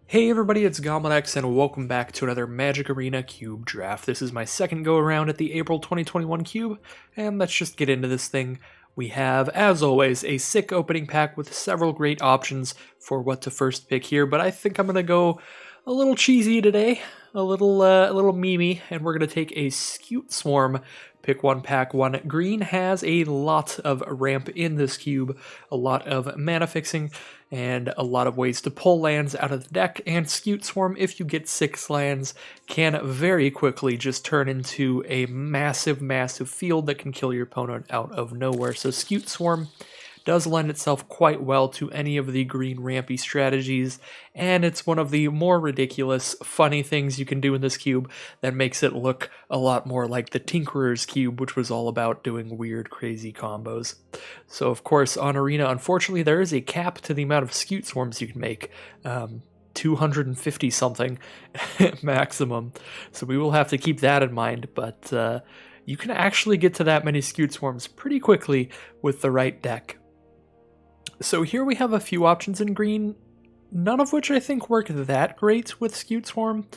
Hey everybody, it's GoblinX and welcome back to another Magic Arena Cube Draft. This is my second go around at the April 2021 Cube, and let's just get into this thing. We have, as always, a sick opening pack with several great options for what to first pick here, but I think I'm going to go a little cheesy today, a little memey, and we're going to take a Scute Swarm. Pick one, pack one. Green has a lot of ramp in this cube, a lot of mana fixing, and a lot of ways to pull lands out of the deck, and Scute Swarm, if you get 6 lands, can very quickly just turn into a massive field that can kill your opponent out of nowhere. So Scute Swarm does lend itself quite well to any of the green rampy strategies, and it's one of the more ridiculous, funny things you can do in this cube that makes it look a lot more like the Tinkerer's cube, which was all about doing weird, crazy combos. So of course, on Arena, unfortunately, there is a cap to the amount of Scute Swarms you can make. 250 something maximum. So we will have to keep that in mind, but you can actually get to that many Scute Swarms pretty quickly with the right deck. So here we have a few options in green, none of which I think work that great with Scute Swarm.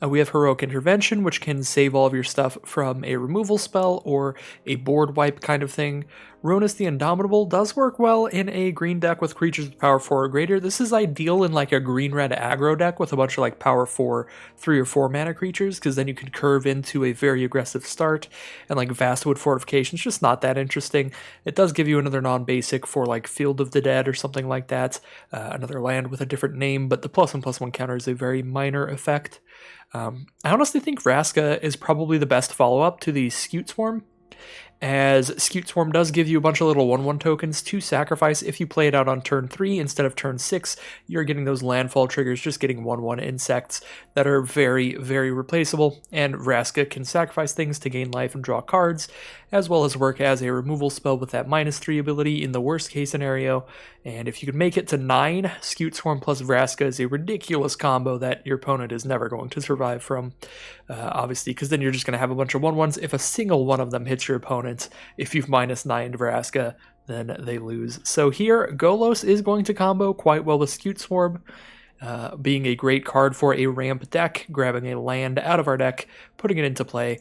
We have Heroic Intervention, which can save all of your stuff from a removal spell or a board wipe kind of thing. Ronus the Indomitable does work well in a green deck with creatures with power 4 or greater. This is ideal in like a green-red aggro deck with a bunch of like power 4, 3 or 4 mana creatures, because then you can curve into a very aggressive start, and like Vastwood Fortification is just not that interesting. It does give you another non-basic for like Field of the Dead or something like that, another land with a different name, but the +1/+1 counter is a very minor effect. I honestly think Vraska is probably the best follow-up to the Scute Swarm, as Scute Swarm does give you a bunch of little 1/1 tokens to sacrifice. If you play it out on turn 3 instead of turn 6, you're getting those landfall triggers, just getting 1/1 insects that are very replaceable, and Vraska can sacrifice things to gain life and draw cards, as well as work as a removal spell with that -3 ability in the worst case scenario. And if you can make it to 9, Scute Swarm plus Vraska is a ridiculous combo that your opponent is never going to survive from, obviously, because then you're just going to have a bunch of 1/1s. If a single one of them hits your opponent, if you've -9 Vraska, then they lose. So here, Golos is going to combo quite well with Scute Swarm, being a great card for a ramp deck, grabbing a land out of our deck, putting it into play.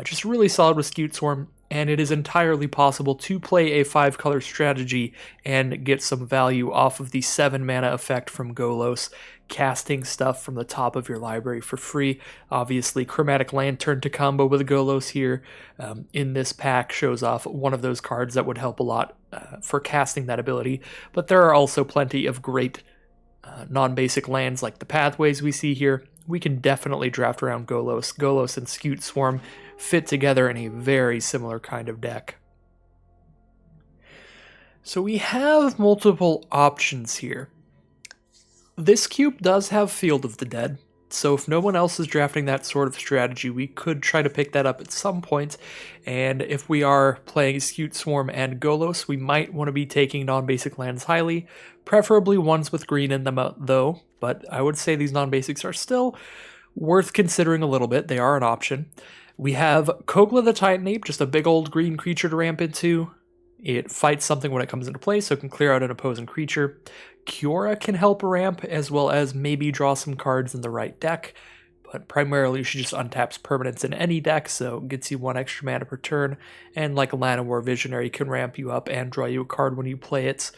Just really solid with Scute Swarm, and it is entirely possible to play a 5-color strategy and get some value off of the 7 mana effect from Golos, casting stuff from the top of your library for free. Obviously, Chromatic Lantern to combo with Golos here in this pack shows off one of those cards that would help a lot for casting that ability, but there are also plenty of great non-basic lands like the Pathways we see here. We can definitely draft around Golos. Golos and Scute Swarm fit together in a very similar kind of deck. So we have multiple options here. This cube does have Field of the Dead, so if no one else is drafting that sort of strategy, we could try to pick that up at some point. And if we are playing Scute Swarm and Golos, we might want to be taking non-basic lands highly, preferably ones with green in them though, but I would say these non-basics are still worth considering a little bit. They are an option. We have Kogla the Titan Ape, just a big old green creature to ramp into. It fights something when it comes into play, so it can clear out an opposing creature. Kiora can help ramp, as well as maybe draw some cards in the right deck, but primarily she just untaps permanents in any deck, so gets you 1 extra mana per turn, and like Llanowar Visionary can ramp you up and draw you a card when you play it.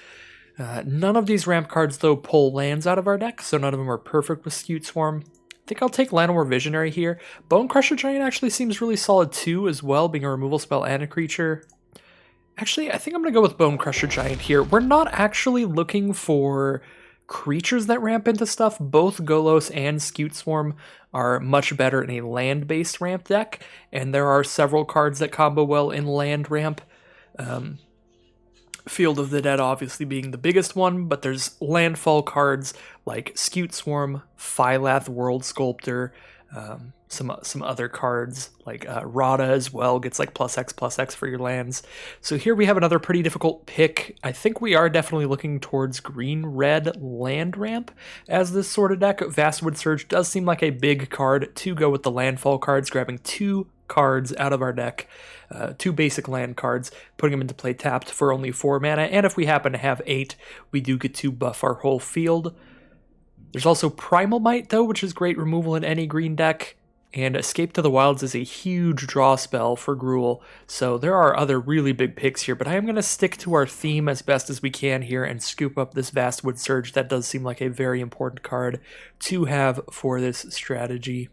None of these ramp cards, though, pull lands out of our deck, so none of them are perfect with Scute Swarm. I think I'll take Llanowar Visionary here. Bone Crusher Giant actually seems really solid too, as well, being a removal spell and a creature. Actually, I think I'm going to go with Bone Crusher Giant here. We're not actually looking for creatures that ramp into stuff. Both Golos and Scute Swarm are much better in a land-based ramp deck, and there are several cards that combo well in land ramp. Field of the Dead obviously being the biggest one, but there's landfall cards like Scute Swarm, Phylath World Sculptor, some other cards like Rada as well gets like +X for your lands. So here we have another pretty difficult pick. I think we are definitely looking towards green-red land ramp as this sort of deck. Vastwood Surge does seem like a big card to go with the landfall cards, grabbing 2 cards out of our deck, 2 basic land cards, putting them into play tapped for only 4 mana, and if we happen to have 8, we do get to buff our whole field. There's also Primal Might, though, which is great removal in any green deck. And Escape to the Wilds is a huge draw spell for Gruul, so there are other really big picks here, but I am going to stick to our theme as best as we can here and scoop up this Vastwood Surge. That does seem like a very important card to have for this strategy.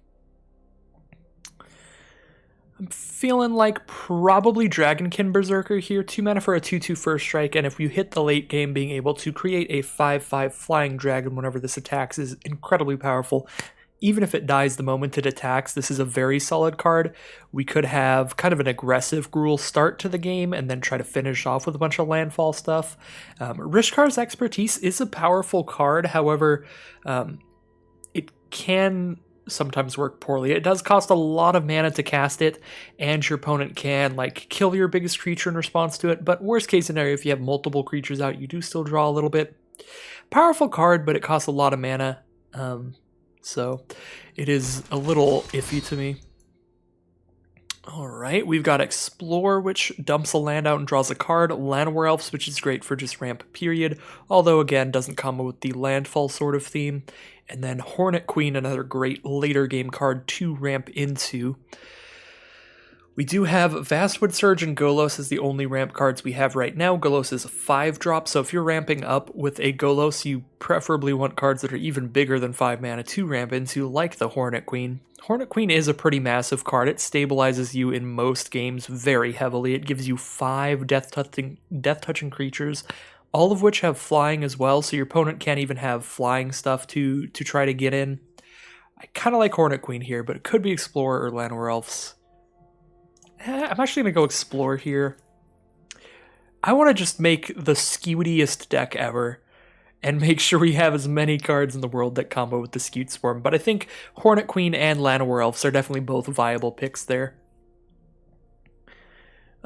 I'm feeling like probably Dragonkin Berserker here. 2 mana for a 2/2 first strike, and if you hit the late game, being able to create a 5/5 flying dragon whenever this attacks is incredibly powerful. Even if it dies the moment it attacks, this is a very solid card. We could have kind of an aggressive Gruul start to the game and then try to finish off with a bunch of landfall stuff. Rishkar's Expertise is a powerful card, however, it can sometimes work poorly. It does cost a lot of mana to cast it, and your opponent can like kill your biggest creature in response to it, but worst case scenario, if you have multiple creatures out, you do still draw a little bit. Powerful card, but it costs a lot of mana. So it is a little iffy to me. Alright, we've got Explore, which dumps a land out and draws a card. Llanowar Elves, which is great for just ramp period, although again doesn't combo with the landfall sort of theme. And then Hornet Queen, another great later game card to ramp into. We do have Vastwood Surge and Golos as the only ramp cards we have right now. Golos is a 5-drop, so if you're ramping up with a Golos, you preferably want cards that are even bigger than 5 mana to ramp into, like the Hornet Queen. Hornet Queen is a pretty massive card. It stabilizes you in most games very heavily. It gives you 5 death-touching creatures, all of which have flying as well, so your opponent can't even have flying stuff to try to get in. I kind of like Hornet Queen here, but it could be Explorer or Llanowar Elves. I'm actually going to go Explore here. I want to just make the skewediest deck ever and make sure we have as many cards in the world that combo with the Skewed Swarm, but I think Hornet Queen and Llanowar Elves are definitely both viable picks there.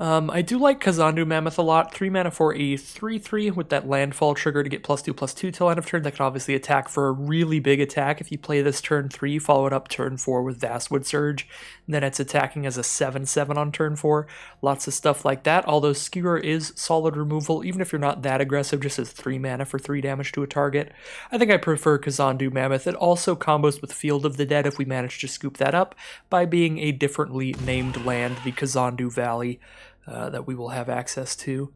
I do like Kazandu Mammoth a lot. 3 mana for a 3/3 with that landfall trigger to get +2/+2 till end of turn. That can obviously attack for a really big attack. If you play this turn 3, follow it up turn 4 with Vastwood Surge, and then it's attacking as a 7/7 on turn 4. Lots of stuff like that, although Skewer is solid removal, even if you're not that aggressive, just as 3 mana for 3 damage to a target. I think I prefer Kazandu Mammoth. It also combos with Field of the Dead if we manage to scoop that up by being a differently named land, the Kazandu Valley, that we will have access to.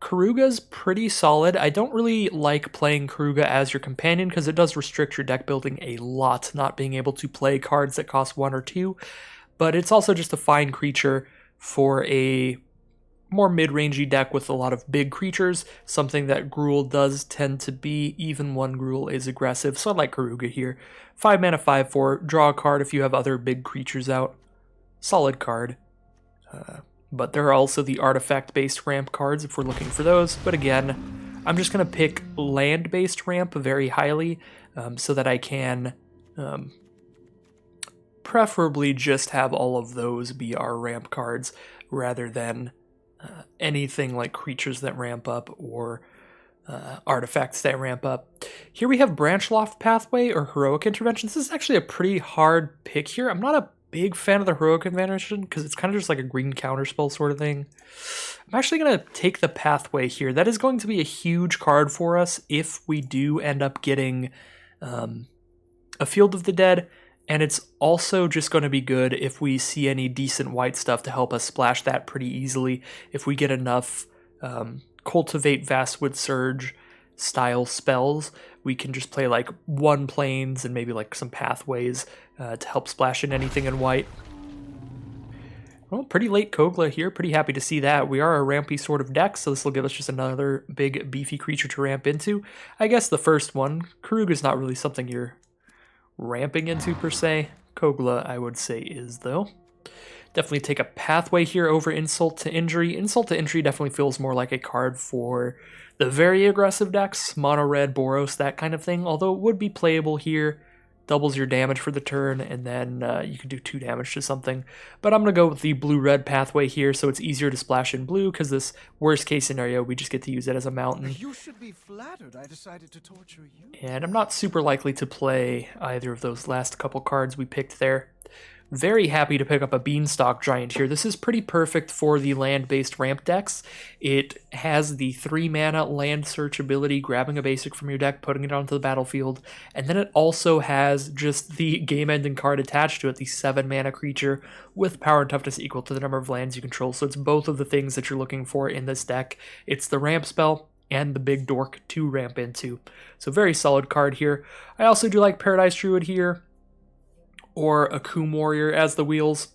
Karuga's pretty solid. I don't really like playing Karuga as your companion because it does restrict your deck building a lot, not being able to play cards that cost 1 or 2, but it's also just a fine creature for a more mid-rangey deck with a lot of big creatures, something that Gruul does tend to be, even when Gruul is aggressive, so I like Karuga here. 5 mana, 5/4, draw a card if you have other big creatures out. Solid card. But there are also the artifact-based ramp cards if we're looking for those. But again, I'm just going to pick land-based ramp very highly so that I can preferably just have all of those be our ramp cards rather than anything like creatures that ramp up or artifacts that ramp up. Here we have Branchloft Pathway or Heroic Intervention. This is actually a pretty hard pick here. I'm not a big fan of the Heroic Intervention because it's kind of just like a green counterspell sort of thing. I'm actually going to take the Pathway here. That is going to be a huge card for us if we do end up getting a Field of the Dead, and it's also just going to be good if we see any decent white stuff to help us splash that pretty easily. If we get enough Cultivate Vastwood Surge style spells, we can just play like 1 planes and maybe like some pathways to help splash in anything in white. Well, pretty late Kogla here. Pretty happy to see that. We are a rampy sort of deck, so this will give us just another big beefy creature to ramp into. I guess the first one, Karuga's not really something you're ramping into per se. Kogla, I would say, is though. Definitely take a Pathway here over Insult to Injury. Insult to Injury definitely feels more like a card for the very aggressive decks, mono red, Boros, that kind of thing, although it would be playable here. Doubles your damage for the turn, and then you can do 2 damage to something. But I'm going to go with the blue-red Pathway here, so it's easier to splash in blue, because this worst-case scenario, we just get to use it as a mountain. You should be flattered I decided to torture you. And I'm not super likely to play either of those last couple cards we picked there. Very happy to pick up a Beanstalk Giant here. This is pretty perfect for the land-based ramp decks. It has the 3-mana land search ability, grabbing a basic from your deck, putting it onto the battlefield, and then it also has just the game-ending card attached to it, the 7-mana creature with power and toughness equal to the number of lands you control. So it's both of the things that you're looking for in this deck. It's the ramp spell and the big dork to ramp into. So very solid card here. I also do like Paradise Druid here, or a Coom Warrior as the wheels.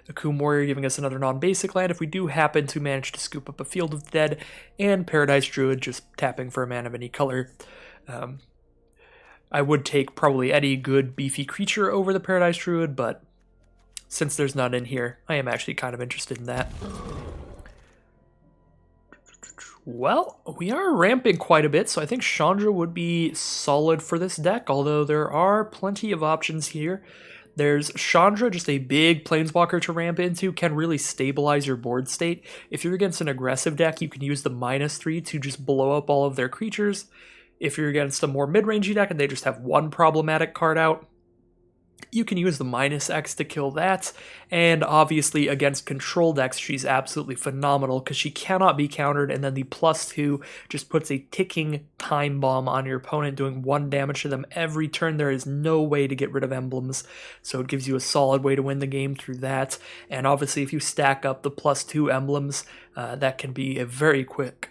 A Coom Warrior giving us another non-basic land if we do happen to manage to scoop up a Field of the Dead, and Paradise Druid just tapping for a mana of any color. I would take probably any good beefy creature over the Paradise Druid, but since there's none in here, I am actually kind of interested in that. Well, we are ramping quite a bit, so I think Chandra would be solid for this deck, although there are plenty of options here. There's Chandra, just a big planeswalker to ramp into, can really stabilize your board state. If you're against an aggressive deck, you can use the -3 to just blow up all of their creatures. If you're against a more mid-rangey deck and they just have one problematic card out, you can use the -X to kill that. And obviously against control decks, she's absolutely phenomenal because she cannot be countered, and then the +2 just puts a ticking time bomb on your opponent, doing 1 damage to them every turn. There is no way to get rid of emblems, so it gives you a solid way to win the game through that. And obviously if you stack up the +2 emblems, that can be a very quick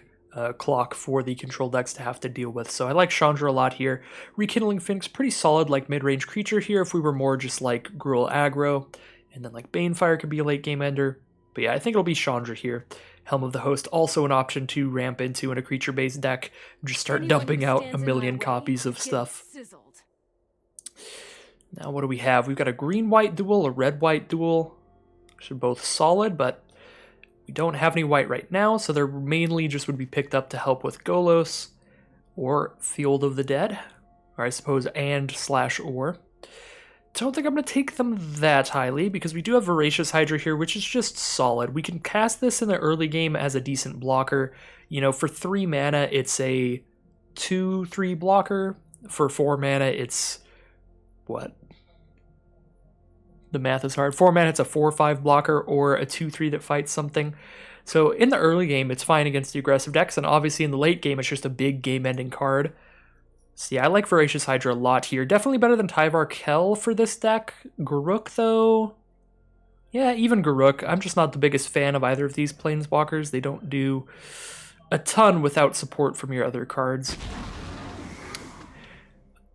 clock for the control decks to have to deal with. So I like Chandra a lot here. Rekindling Phoenix, pretty solid like mid-range creature here if we were more just like Gruul aggro. And then like Banefire could be a late game ender. But yeah, I think it'll be Chandra here. Helm of the Host, also an option to ramp into in a creature-based deck. Just start dumping out a million copies of stuff. Now what do we have? We've got a green-white duel, a red-white duel. Which are both solid, but we don't have any white right now, so they're mainly just would be picked up to help with Golos or Field of the Dead, or I suppose and/or. Don't think I'm going to take them that highly because we do have Voracious Hydra here, which is just solid. We can cast this in the early game as a decent blocker. You know, for 3 mana, it's a 2/3 blocker. For 4 mana, it's what? The math is hard. 4 mana, it's a 4/5 blocker or a 2/3 that fights something. So in the early game, it's fine against the aggressive decks, and obviously in the late game, it's just a big game-ending card. So yeah, I like Voracious Hydra a lot here. Definitely better than Tyvar Kell for this deck. Garruk, though... Yeah, even Garruk. I'm just not the biggest fan of either of these planeswalkers. They don't do a ton without support from your other cards.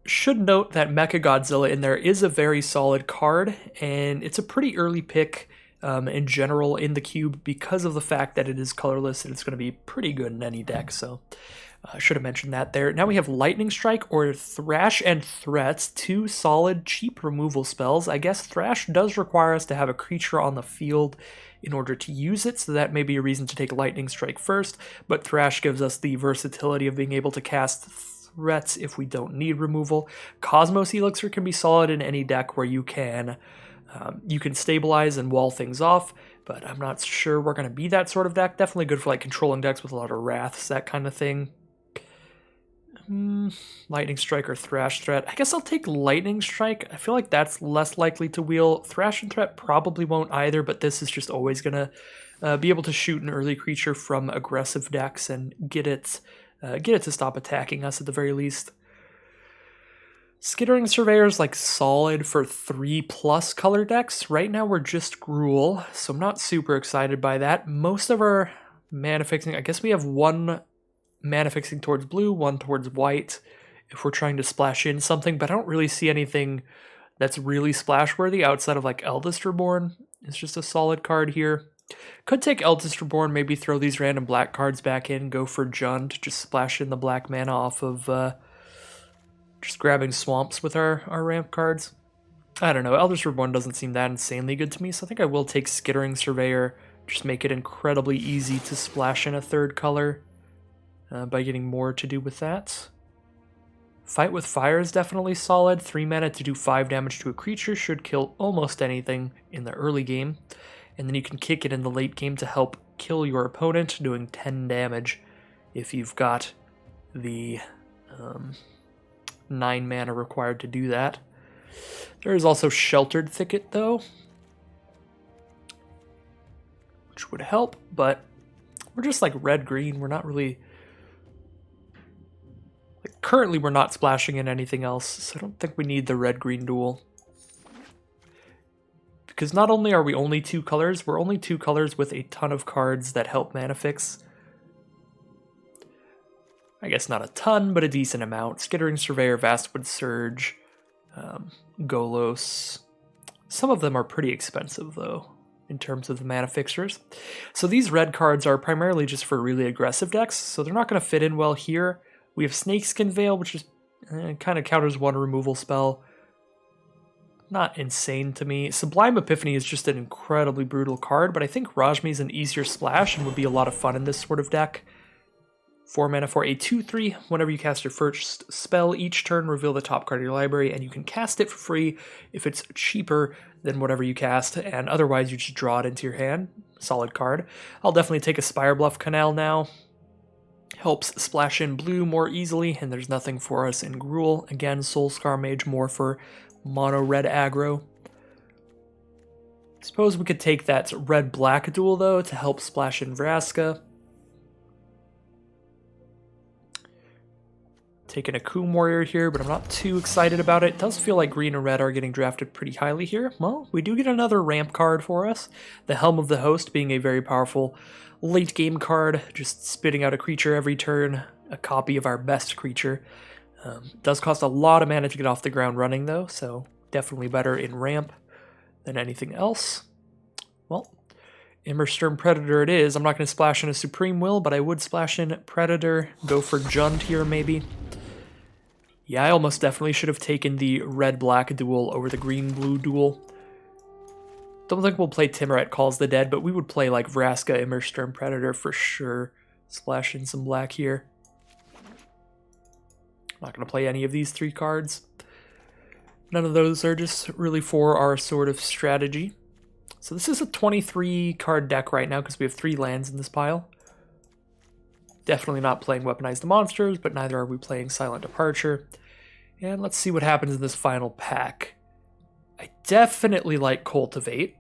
Should note that Mechagodzilla in there is a very solid card, and it's a pretty early pick in general in the cube because of the fact that it is colorless and it's going to be pretty good in any deck, so I should have mentioned that there. Now we have Lightning Strike or Thrash and Threats, 2 solid, cheap removal spells. I guess Thrash does require us to have a creature on the field in order to use it, so that may be a reason to take Lightning Strike first, but Thrash gives us the versatility of being able to cast threats if we don't need removal. Cosmos Elixir can be solid in any deck where you can stabilize and wall things off, but I'm not sure we're going to be that sort of deck. Definitely good for like controlling decks with a lot of wraths, that kind of thing. Lightning Strike or Thrash Threat. I guess I'll take Lightning Strike. I feel like that's less likely to wheel. Thrash and Threat probably won't either, but this is just always going to be able to shoot an early creature from aggressive decks and get it to stop attacking us at the very least. Skittering Surveyor's like solid for 3+ color decks. Right now we're just Gruul, so I'm not super excited by that. Most of our mana fixing, I guess we have 1 mana fixing towards blue, 1 towards white if we're trying to splash in something, but I don't really see anything that's really splash worthy outside of like Eldest Reborn. It's just a solid card here. Could take Eldest Reborn, maybe throw these random black cards back in, go for Jund, just splash in the black mana off of just grabbing swamps with our ramp cards. I don't know, Eldest Reborn doesn't seem that insanely good to me, so I think I will take Skittering Surveyor, just make it incredibly easy to splash in a 3rd color by getting more to do with that. Fight with Fire is definitely solid. 3 mana to do 5 damage to a creature should kill almost anything in the early game. And then you can kick it in the late game to help kill your opponent, doing 10 damage if you've got the 9 mana required to do that. There is also Sheltered Thicket, though. which would help, but we're just like red-green. We're not really... Like, currently, we're not splashing in anything else, so I don't think we need the red-green duel. Because not only are we only 2 colors, we're only 2 colors with a ton of cards that help mana fix. I guess not a ton, but a decent amount. Skittering Surveyor, Vastwood Surge, Golos. Some of them are pretty expensive, though, in terms of the mana fixtures. So these red cards are primarily just for really aggressive decks, so they're not going to fit in well here. We have Snakeskin Veil, which is kind of counters 1 removal spell. Not insane to me. Sublime Epiphany is just an incredibly brutal card, but I think Rajmi is an easier splash and would be a lot of fun in this sort of deck. 4 mana for a 2/3. Whenever you cast your first spell, each turn reveal the top card of your library, and you can cast it for free if it's cheaper than whatever you cast, and otherwise you just draw it into your hand. Solid card. I'll definitely take a Spirebluff Canal now. Helps splash in blue more easily, and there's nothing for us in Gruul. Again, Soulscar Mage more for mono red aggro. Suppose we could take that red-black duel, though, to help splash in Vraska. Taking a Coom Warrior here, but I'm not too excited about it. It does feel like green and red are getting drafted pretty highly here. Well, we do get another ramp card for us. The Helm of the Host being a very powerful late game card, just spitting out a creature every turn, a copy of our best creature. It does cost a lot of mana to get off the ground running, though, so definitely better in ramp than anything else. Well, Immersturm Predator it is. I'm not going to splash in a Supreme Will, but I would splash in Predator, go for Jund here maybe. Yeah, I almost definitely should have taken the red-black duel over the green-blue duel. Don't think we'll play Timuret Calls the Dead, but we would play like Vraska, Immersturm Predator for sure. Splash in some black here. Not going to play any of these 3 cards. None of those are just really for our sort of strategy. So this is a 23 card deck right now because we have 3 lands in this pile. Definitely not playing Weaponize the Monsters, but neither are we playing Silent Departure. And let's see what happens in this final pack. I definitely like Cultivate.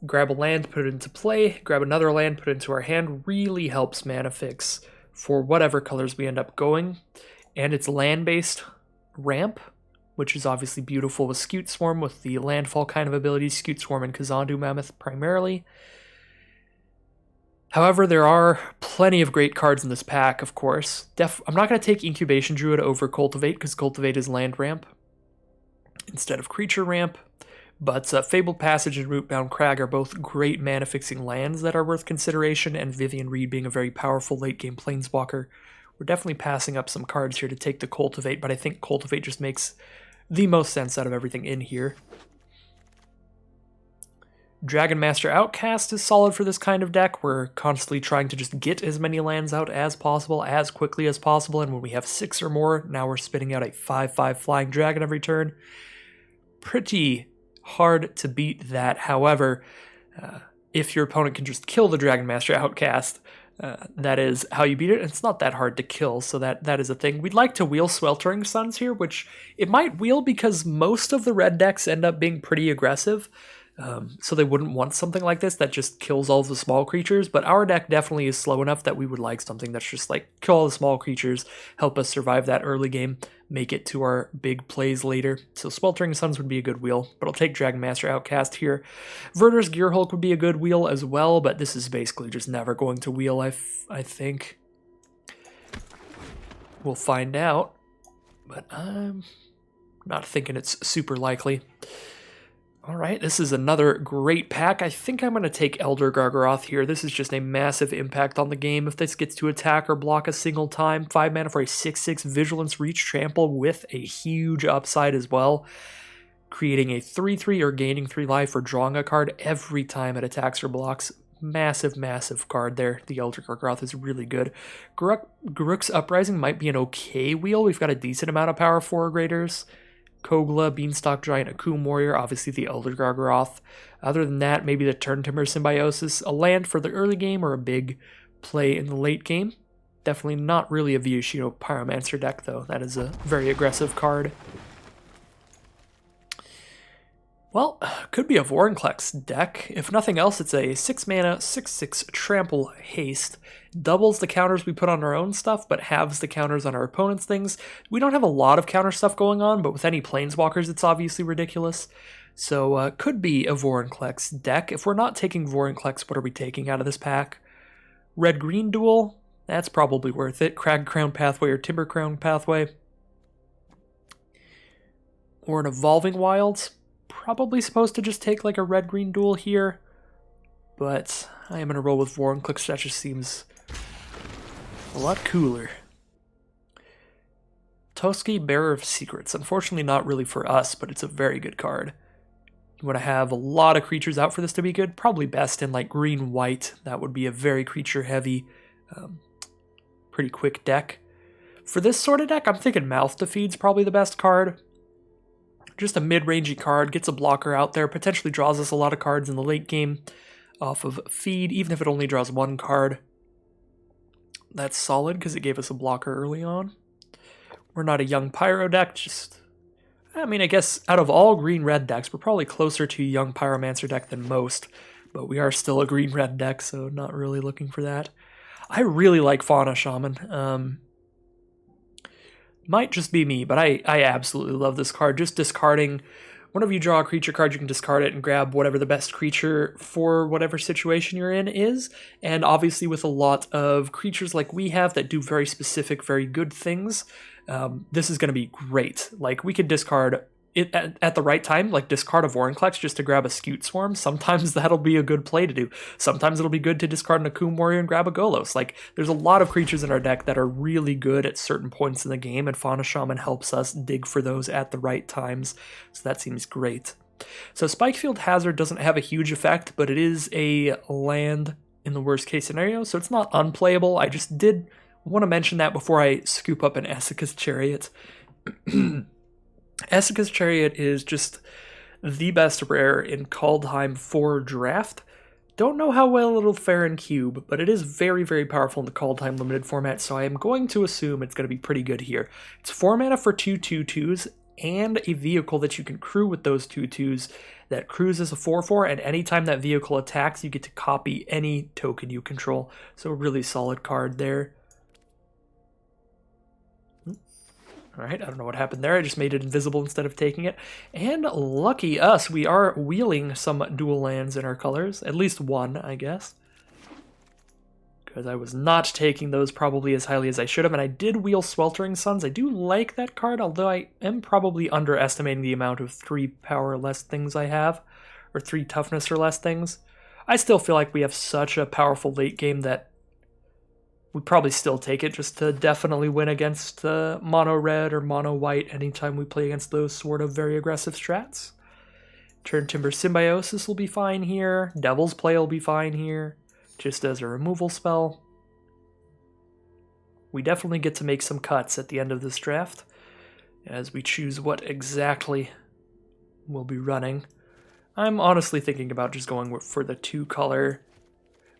Grab a land, put it into play. Grab another land, put it into our hand. Really helps mana fix for whatever colors we end up going. And it's land-based ramp, which is obviously beautiful with Scute Swarm, with the landfall kind of abilities, Scute Swarm and Kazandu Mammoth primarily. However, there are plenty of great cards in this pack, of course. I'm not going to take Incubation Druid over Cultivate, because Cultivate is land ramp instead of creature ramp. But Fabled Passage and Rootbound Crag are both great mana-fixing lands that are worth consideration, and Vivian Reed being a very powerful late-game planeswalker. We're definitely passing up some cards here to take the Cultivate, but I think Cultivate just makes the most sense out of everything in here. Dragon Master Outcast is solid for this kind of deck. We're constantly trying to just get as many lands out as possible, as quickly as possible, and when we have 6 or more, now we're spitting out a 5/5 Flying Dragon every turn. Pretty hard to beat that. However, if your opponent can just kill the Dragon Master Outcast, that is how you beat it. It's not that hard to kill, so that is a thing. We'd like to wheel Sweltering Suns here, which it might wheel because most of the red decks end up being pretty aggressive. So they wouldn't want something like this that just kills all the small creatures, but our deck definitely is slow enough that we would like something that's just like kill all the small creatures, help us survive that early game, make it to our big plays later. So Sweltering Suns would be a good wheel, but I'll take Dragon Master Outcast here. Verter's Gearhulk would be a good wheel as well, but this is basically just never going to wheel, I think. We'll find out, but I'm not thinking it's super likely. Alright, this is another great pack. I think I'm going to take Elder Gargaroth here. This is just a massive impact on the game. If this gets to attack or block a single time, 5 mana for a 6/6 Vigilance Reach Trample with a huge upside as well. Creating a 3/3 or gaining 3 life or drawing a card every time it attacks or blocks. Massive, massive card there. The Elder Gargaroth is really good. Garruk's Uprising might be an okay wheel. We've got a decent amount of power 4 graders. Kogla, Beanstalk Giant, Akum Warrior, obviously the Elder Gargaroth. Other than that, maybe the Turn Timber Symbiosis, a land for the early game or a big play in the late game. Definitely not really a Vyushino Pyromancer deck, though. That is a very aggressive card. Well, good could be a Vorinclex deck. If nothing else, it's a 6 mana, 6/6 trample haste. Doubles the counters we put on our own stuff, but halves the counters on our opponent's things. We don't have a lot of counter stuff going on, but with any planeswalkers, it's obviously ridiculous. So could be a Vorinclex deck. If we're not taking Vorinclex, what are we taking out of this pack? Red-green duel? That's probably worth it. Crag Crown Pathway or Timber Crown Pathway. Or an Evolving Wilds. Probably supposed to just take like a red-green duel here. But I am going to roll with Vorinclex. That just seems a lot cooler. Toski, Bearer of Secrets. Unfortunately not really for us, but it's a very good card. You want to have a lot of creatures out for this to be good. Probably best in like green-white. That would be a very creature-heavy, pretty quick deck. For this sort of deck, I'm thinking Mouth to Feed's probably the best card. Just a mid-rangey card, gets a blocker out there, potentially draws us a lot of cards in the late game off of Feed, even if it only draws one card. That's solid because it gave us a blocker early on. We're not a young Pyro deck, just... I mean, I guess out of all green-red decks, we're probably closer to a young Pyromancer deck than most, but we are still a green-red deck, so not really looking for that. I really like Fauna Shaman. Might just be me, but I absolutely love this card. Just discarding, whenever you draw a creature card, you can discard it and grab whatever the best creature for whatever situation you're in is. And obviously with a lot of creatures like we have that do very specific, very good things, this is going to be great. Like, we could discard it at the right time, like discard a Vorinclex just to grab a Scute Swarm. Sometimes that'll be a good play to do. Sometimes it'll be good to discard an Akoum Warrior and grab a Golos. Like, there's a lot of creatures in our deck that are really good at certain points in the game, and Fauna Shaman helps us dig for those at the right times, so that seems great. So Spikefield Hazard doesn't have a huge effect, but it is a land in the worst case scenario, so it's not unplayable. I just did want to mention that before I scoop up an Esika's Chariot. Esika's Chariot is just the best rare in Kaldheim for draft. Don't know how well it'll fare in Cube, but it is very, very powerful in the Kaldheim limited format, so I am going to assume it's going to be pretty good here. It's 4 mana for 2/2/2s and a vehicle that you can crew with those 2/2s that crews as a 4/4, and anytime that vehicle attacks, you get to copy any token you control. So a really solid card there. Alright, I don't know what happened there. I just made it invisible instead of taking it. And lucky us, we are wheeling some dual lands in our colors. At least one, I guess. Because I was not taking those probably as highly as I should have. And I did wheel Sweltering Suns. I do like that card, although I am probably underestimating the amount of 3 power or less things I have. Or 3 toughness or less things. I still feel like we have such a powerful late game that we'd probably still take it just to definitely win against mono red or mono white anytime we play against those sort of very aggressive strats. Turn Timber Symbiosis will be fine here. Devil's Play will be fine here, just as a removal spell. We definitely get to make some cuts at the end of this draft as we choose what exactly we'll be running. I'm honestly thinking about just going for the 2-color.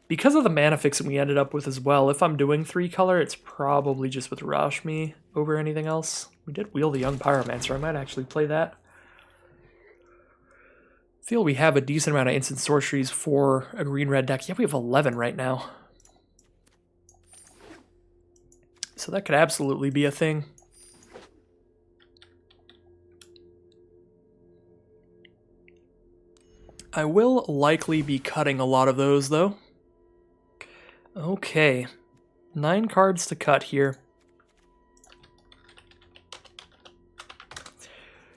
Because of the mana fix that we ended up with as well, if I'm doing 3-color, it's probably just with Rashmi over anything else. We did wheel the Young Pyromancer. I might actually play that. I feel we have a decent amount of instant sorceries for a green-red deck. Yeah, we have 11 right now. So that could absolutely be a thing. I will likely be cutting a lot of those, though. Okay, 9 cards to cut here.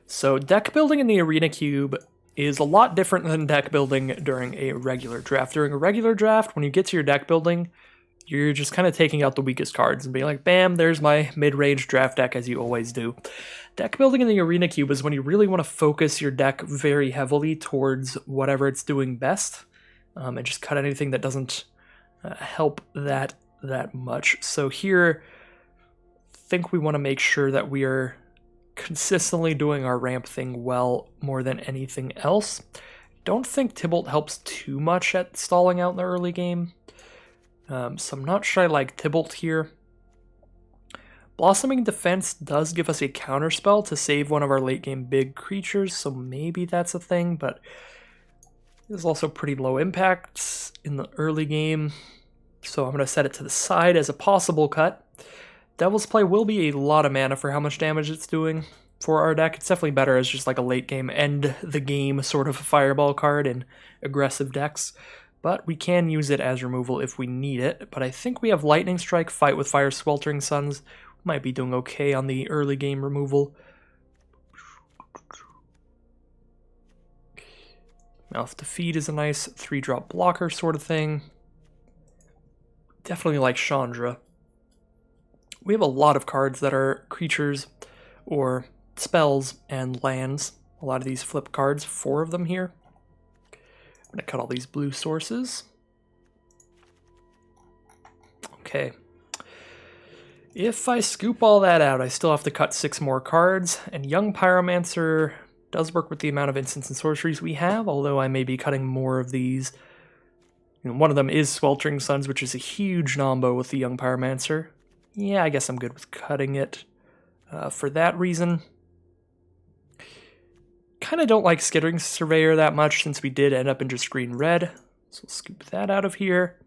So deck building in the Arena Cube is a lot different than deck building during a regular draft. During a regular draft, when you get to your deck building, you're just kind of taking out the weakest cards and being like, bam, there's my mid-range draft deck, as you always do. Deck building in the Arena Cube is when you really want to focus your deck very heavily towards whatever it's doing best, and just cut anything that doesn't help that much. So here, I think we want to make sure that we are consistently doing our ramp thing well more than anything else. Don't think Tibalt helps too much at stalling out in the early game, so I'm not sure I like Tibalt here. Blossoming Defense does give us a counterspell to save one of our late game big creatures, so maybe that's a thing, but There's also pretty low impacts in the early game, so I'm going to set it to the side as a possible cut. Devil's Play will be a lot of mana for how much damage it's doing for our deck. It's definitely better as just like a late game, end the game sort of fireball card in aggressive decks, but we can use it as removal if we need it. But I think we have Lightning Strike, Fight with Fire, Sweltering Suns. Might be doing okay on the early game removal. Mouth to Feed is a nice 3-drop blocker sort of thing. Definitely like Chandra. We have a lot of cards that are creatures or spells and lands. A lot of these flip cards, 4 of them here. I'm going to cut all these blue sources. Okay. If I scoop all that out, I still have to cut 6 more cards, and Young Pyromancer does work with the amount of instants and sorceries we have, although I may be cutting more of these. One of them is Sweltering Suns, which is a huge nombo with the Young Pyromancer. Yeah, I guess I'm good with cutting it for that reason. Kind of don't like Skittering Surveyor that much since we did end up in just green-red. So we'll scoop that out of here.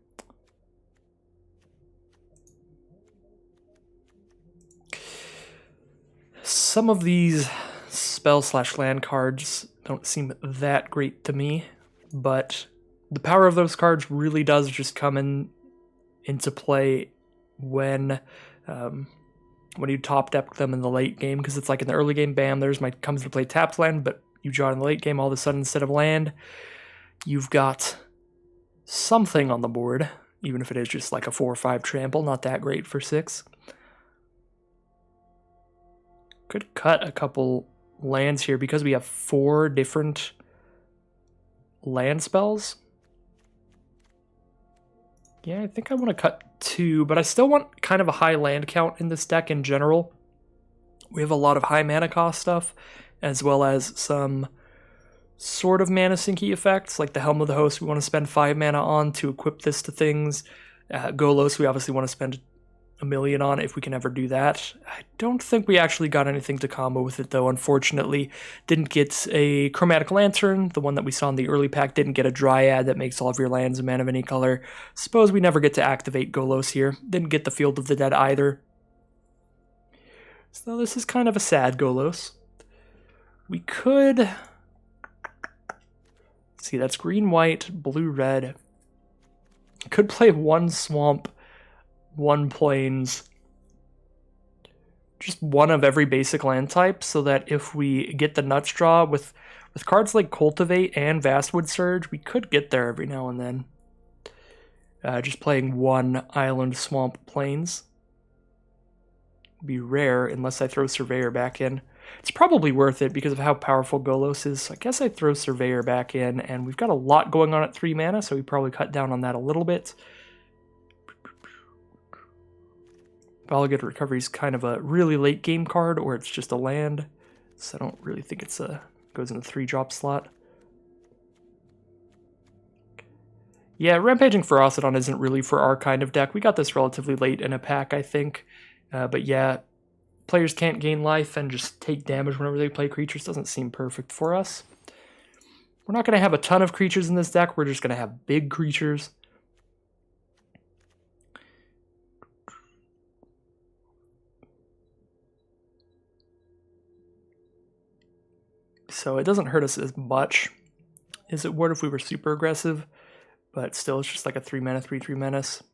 Some of these spell/land cards don't seem that great to me, but the power of those cards really does just come into play when you top deck them in the late game, because it's like in the early game, bam, comes to play tapped land, but you draw in the late game, all of a sudden instead of land, you've got something on the board, even if it is just like a 4 or 5 trample, not that great for 6. Could cut a couple lands here because we have 4 different land spells. Yeah, I think I want to cut 2, but I still want kind of a high land count in this deck in general. We have a lot of high mana cost stuff, as well as some sort of mana sinky effects, like the Helm of the Host we want to spend 5 mana on to equip this to things. Golos we obviously want to spend 1 million on if we can ever do that. I don't think we actually got anything to combo with it though, unfortunately. Didn't get a Chromatic Lantern, the one that we saw in the early pack. Didn't get a Dryad that makes all of your lands a man of any color. Suppose we never get to activate Golos here. Didn't get the Field of the Dead either. So this is kind of a sad Golos. We could... see, that's green-white, blue-red. Could play 1 Swamp, 1 Plains, just 1 of every basic land type, so that if we get the nuts draw with cards like Cultivate and Vastwood Surge, we could get there every now and then. Just playing 1 Island, Swamp, Plains. Be rare unless I throw Surveyor back in. It's probably worth it because of how powerful Golos is, so I guess I throw Surveyor back in, and we've got a lot going on at 3 mana, so we probably cut down on that a little bit. Valagid Recovery is kind of a really late game card, or it's just a land, so I don't really think it's goes in the 3-drop slot. Yeah, Rampaging Ferocidon isn't really for our kind of deck. We got this relatively late in a pack, I think. But yeah, players can't gain life and just take damage whenever they play creatures. Doesn't seem perfect for us. We're not going to have a ton of creatures in this deck. We're just going to have big creatures. So it doesn't hurt us as much as it would if we were super aggressive. But still, it's just like a 3-mana, 3/3 menace.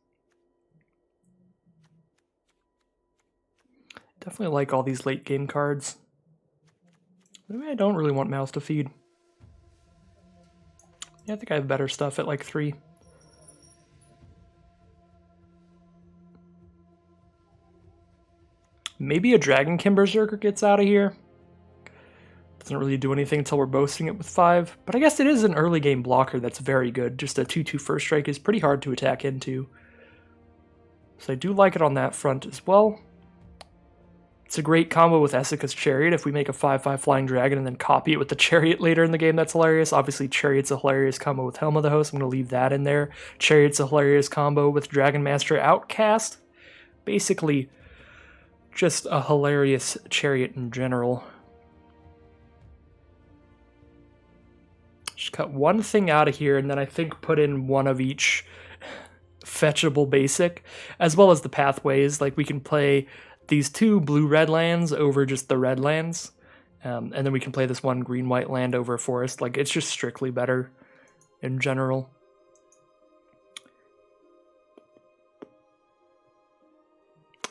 Definitely like all these late game cards. Maybe I don't really want Mouth to Feed. Yeah, I think I have better stuff at like 3. Maybe a Dragonkin Berserker gets out of here. Doesn't really do anything until we're boasting it with 5. But I guess it is an early game blocker that's very good. Just a 2/2 first strike is pretty hard to attack into. So I do like it on that front as well. It's a great combo with Esika's Chariot. If we make a 5/5 Flying Dragon and then copy it with the Chariot later in the game, that's hilarious. Obviously, Chariot's a hilarious combo with Helm of the Host. I'm going to leave that in there. Chariot's a hilarious combo with Dragon Master Outcast. Basically, just a hilarious Chariot in general. Just Just cut one thing out of here, and then I think put in one of each fetchable basic, as well as the pathways. Like, we can play these 2 blue-red lands over just the red lands, and then we can play this 1 green-white land over forest. Like, it's just strictly better in general.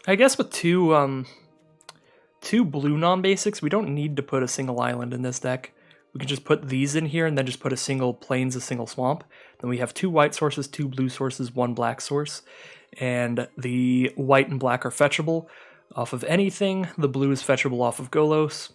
I guess with two blue non-basics, we don't need to put a single island in this deck. We can just put these in here and then just put a single plains, a single swamp. Then we have 2 white sources, 2 blue sources, 1 black source. And the white and black are fetchable off of anything. The blue is fetchable off of Golos.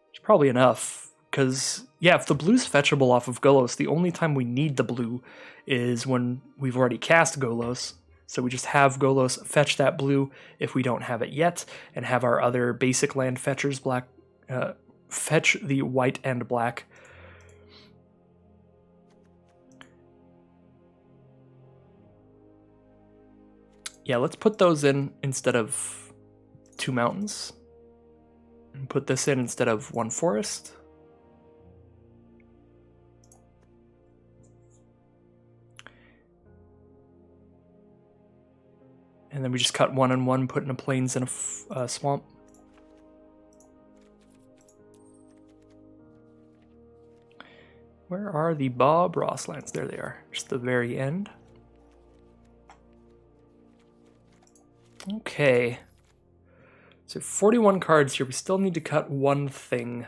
It's probably enough, because, yeah, if the blue's fetchable off of Golos, the only time we need the blue is when we've already cast Golos. So we just have Golos fetch that blue if we don't have it yet, and have our other basic land fetchers fetch the white and black. Yeah, let's put those in instead of 2 mountains. And put this in instead of 1 forest. And then we just cut 1 and 1, put in a plains and a swamp. Where are the Bob Ross lands? There they are, just the very end. Okay. So 41 cards here. We still need to cut 1 thing.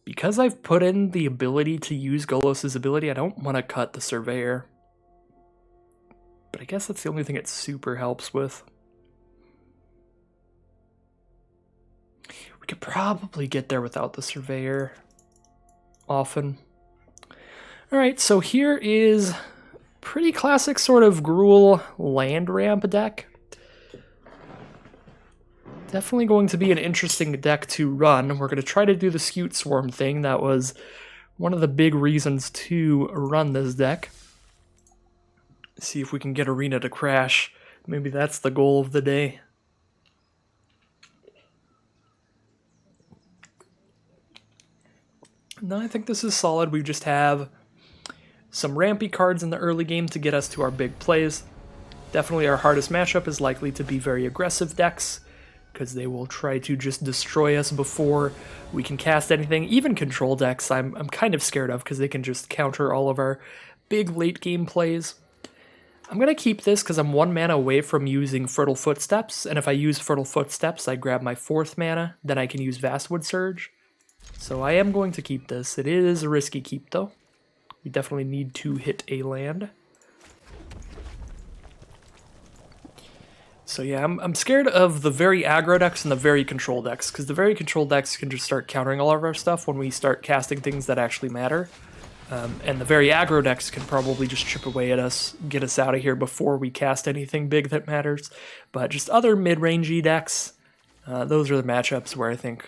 Because I've put in the ability to use Golos' ability, I don't want to cut the Surveyor. But I guess that's the only thing it super helps with. We could probably get there without the Surveyor often. Alright, so here is pretty classic sort of Gruul land ramp deck. Definitely going to be an interesting deck to run. We're going to try to do the Scute Swarm thing. That was one of the big reasons to run this deck. See if we can get Arena to crash. Maybe that's the goal of the day. No, I think this is solid. We just have some rampy cards in the early game to get us to our big plays. Definitely our hardest matchup is likely to be very aggressive decks, because they will try to just destroy us before we can cast anything. Even control decks I'm kind of scared of, because they can just counter all of our big late game plays. I'm going to keep this because I'm 1 mana away from using Fertile Footsteps, and if I use Fertile Footsteps, I grab my 4th mana, then I can use Vastwood Surge. So I am going to keep this. It is a risky keep, though. We definitely need to hit a land. So yeah, I'm scared of the very aggro decks and the very control decks, because the very control decks can just start countering all of our stuff when we start casting things that actually matter. And the very aggro decks can probably just chip away at us, get us out of here before we cast anything big that matters. But just other mid-rangey decks, those are the matchups where I think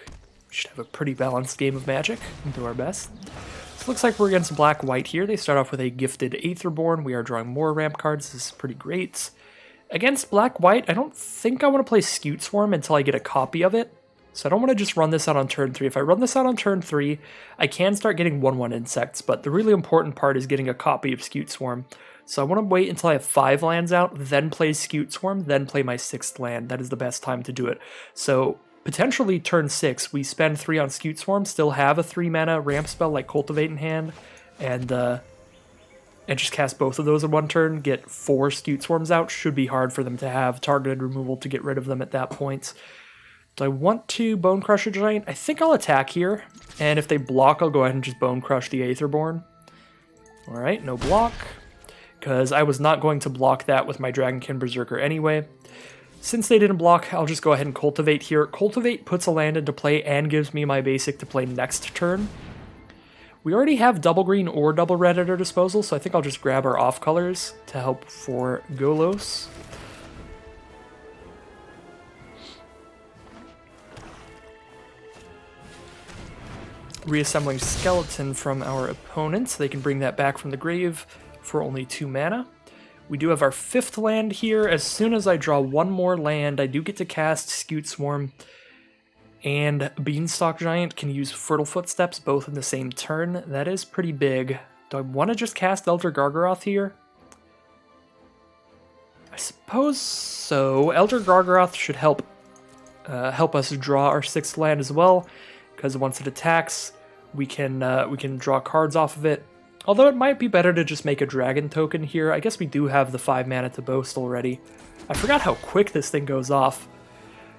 we should have a pretty balanced game of Magic and do our best. So it looks like we're against black-white here. They start off with a gifted Aetherborn. We are drawing more ramp cards. This is pretty great. Against black-white, I don't think I want to play Scute Swarm until I get a copy of it. So I don't want to just run this out on turn 3. If I run this out on turn 3, I can start getting 1/1 insects, but the really important part is getting a copy of Scute Swarm. So I want to wait until I have 5 lands out, then play Scute Swarm, then play my 6th land. That is the best time to do it. So potentially turn 6, we spend 3 on Scute Swarm, still have a 3-mana ramp spell like Cultivate in hand, and just cast both of those in 1 turn, get 4 Scute Swarms out. Should be hard for them to have targeted removal to get rid of them at that point. Do I want to Bone Crush a Giant? I think I'll attack here, and if they block, I'll go ahead and just Bone Crush the Aetherborn. Alright, no block, because I was not going to block that with my Dragonkin Berserker anyway. Since they didn't block, I'll just go ahead and Cultivate here. Cultivate puts a land into play and gives me my basic to play next turn. We already have double green or double red at our disposal, so I think I'll just grab our off colors to help for Golos. Reassembling Skeleton from our opponents. They can bring that back from the grave for only 2 mana. We do have our 5th land here. As soon as I draw 1 more land, I do get to cast Scute Swarm. and Beanstalk Giant can use Fertile Footsteps both in the same turn. That is pretty big. Do I want to just cast Elder Gargaroth here? I suppose so. Elder Gargaroth should help us draw our 6th land as well, because once it attacks, we can draw cards off of it. Although it might be better to just make a dragon token here. I guess we do have the 5 mana to boast already. I forgot how quick this thing goes off.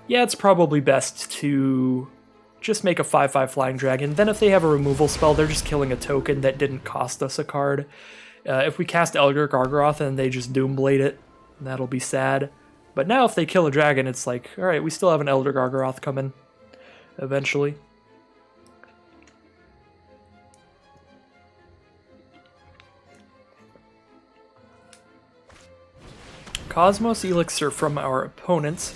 Yeah, it's probably best to just make a 5/5 flying dragon. Then if they have a removal spell, they're just killing a token that didn't cost us a card. If we cast Elder Gargaroth and they just Doomblade it, that'll be sad. But now if they kill a dragon, it's like, alright, we still have an Elder Gargaroth coming eventually. Cosmos Elixir from our opponents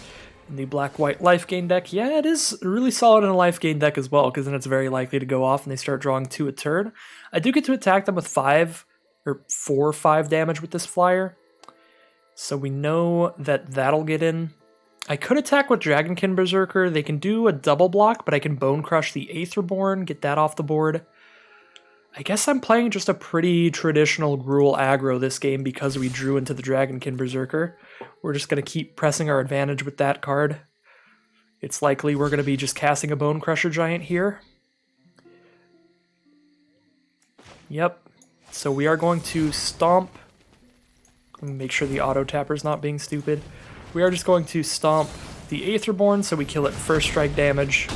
in the black-white life gain deck. Yeah, it is really solid in a life gain deck as well, because then it's very likely to go off and they start drawing 2 a turn. I do get to attack them with 4 or 5 damage with this flyer, so we know that that'll get in. I could attack with Dragonkin Berserker. They can do a double block, but I can Bone Crush the Aetherborn, get that off the board. I guess I'm playing just a pretty traditional Gruul aggro this game because we drew into the Dragonkin Berserker. We're just going to keep pressing our advantage with that card. It's likely we're going to be just casting a Bone Crusher Giant here. Yep. So we are going to Stomp. Make sure the auto tapper's not being stupid. We are just going to Stomp the Aetherborn so we kill it first strike damage.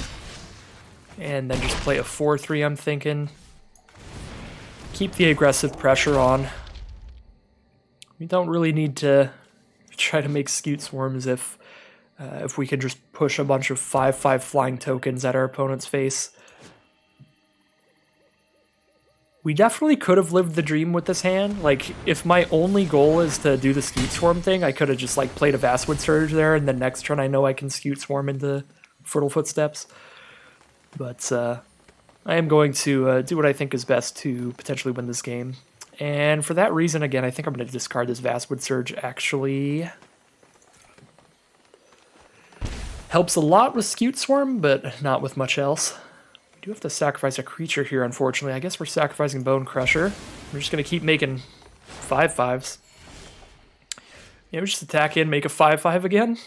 And then just play a 4/3, I'm thinking. Keep the aggressive pressure on. We don't really need to try to make Scute Swarms if we can just push a bunch of 5/5 flying tokens at our opponent's face. We definitely could have lived the dream with this hand. Like, if my only goal is to do the Scute Swarm thing, I could have just like played a Vastwood Surge there, and then next turn I know I can Scute Swarm into Fertile Footsteps. But I am going to do what I think is best to potentially win this game. And for that reason, again, I think I'm going to discard this Vastwood Surge, actually. Helps a lot with Scute Swarm, but not with much else. We do have to sacrifice a creature here, unfortunately. I guess we're sacrificing Bone Crusher. We're just going to keep making 5/5s. Yeah, we just attack in, make a 5/5 again.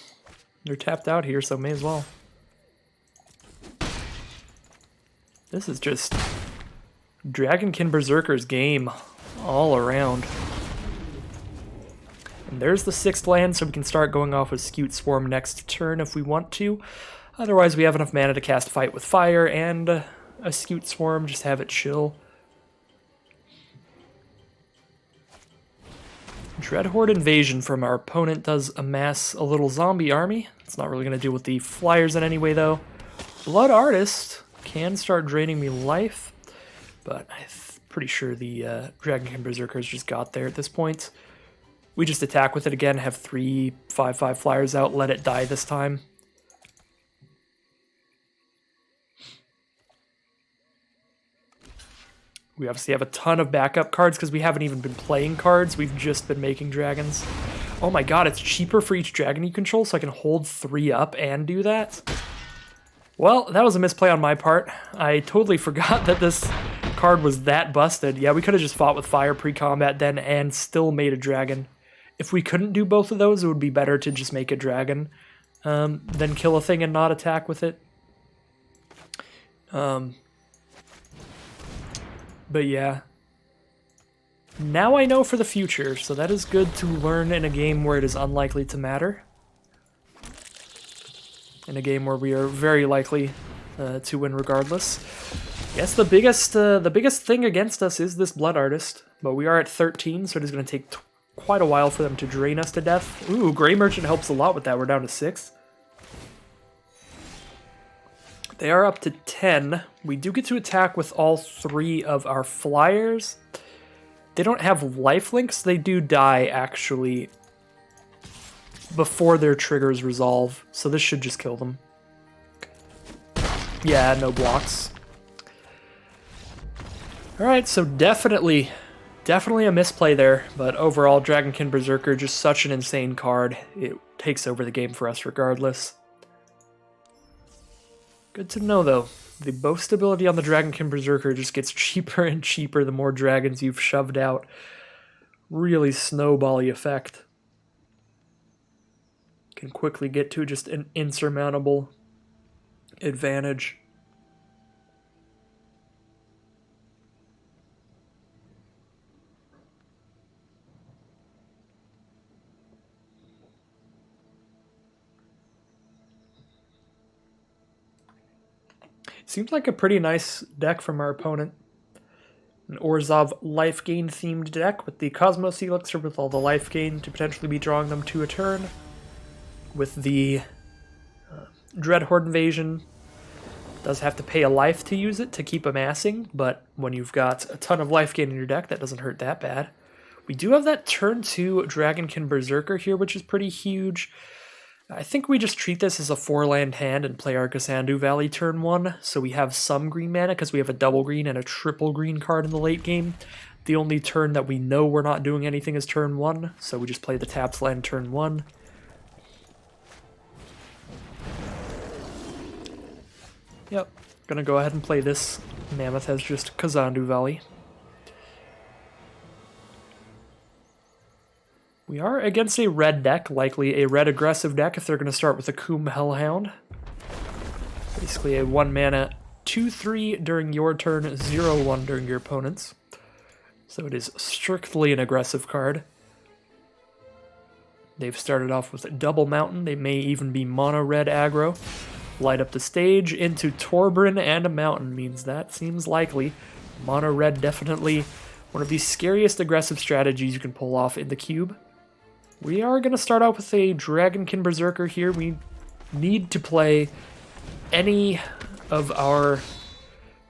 They're tapped out here, so may as well. This is just Dragonkin Berserker's game all around. And there's the 6th land, so we can start going off with Scute Swarm next turn if we want to. Otherwise, we have enough mana to cast Fight with Fire and a Scute Swarm, just have it chill. Dreadhorde Invasion from our opponent does amass a little zombie army. It's not really going to deal with the flyers in any way, though. Blood Artist can start draining me life, but I'm pretty sure the Dragonkin Berserkers just got there at this point. We just attack with it again, have 3 5/5 flyers out, let it die this time. We obviously have a ton of backup cards because we haven't even been playing cards, we've just been making dragons. Oh my god, it's cheaper for each dragon you control, so I can hold 3 up and do that? Well, that was a misplay on my part. I totally forgot that this card was that busted. Yeah, we could have just fought with fire pre-combat then and still made a dragon. If we couldn't do both of those, it would be better to just make a dragon than kill a thing and not attack with it. But yeah. Now I know for the future, so that is good to learn in a game where it is unlikely to matter. In a game where we are very likely to win regardless. Yes, the biggest thing against us is this Blood Artist, but we are at 13, so it is going to take quite a while for them to drain us to death. Ooh, Grey Merchant helps a lot with that. We're down to 6. They are up to 10. We do get to attack with all 3 of our flyers. They don't have lifelinks. They do die, actually, before their triggers resolve, so this should just kill them. Yeah, no blocks. Alright, so definitely a misplay there, but overall, Dragonkin Berserker, just such an insane card. It takes over the game for us regardless. Good to know, though. The bow stability on the Dragonkin Berserker just gets cheaper and cheaper the more dragons you've shoved out. Really snowbally effect. Can quickly get to just an insurmountable advantage. Seems like a pretty nice deck from our opponent. An Orzhov life gain themed deck with the Cosmos Elixir with all the life gain to potentially be drawing them to a turn. With the Dreadhorde Invasion, does have to pay a life to use it to keep amassing, but when you've got a ton of life gain in your deck, that doesn't hurt that bad. We do have that turn 2 Dragonkin Berserker here, which is pretty huge. I think we just treat this as a 4-land hand and play our Kasandu Valley turn 1, so we have some green mana because we have a double green and a triple green card in the late game. The only turn that we know we're not doing anything is turn 1, so we just play the taps land turn 1. Yep, gonna go ahead and play this. Mammoth has just Kasandu Valley. We are against a red deck, likely a red aggressive deck if they're going to start with a Koom Hellhound. Basically a 1-mana 2/3 during your turn, 0/1 during your opponent's. So it is strictly an aggressive card. They've started off with a double mountain. They may even be mono red aggro. Light up the stage into Torbran and a mountain means that seems likely. Mono red definitely one of the scariest aggressive strategies you can pull off in the cube. We are going to start out with a Dragonkin Berserker here. We need to play any of our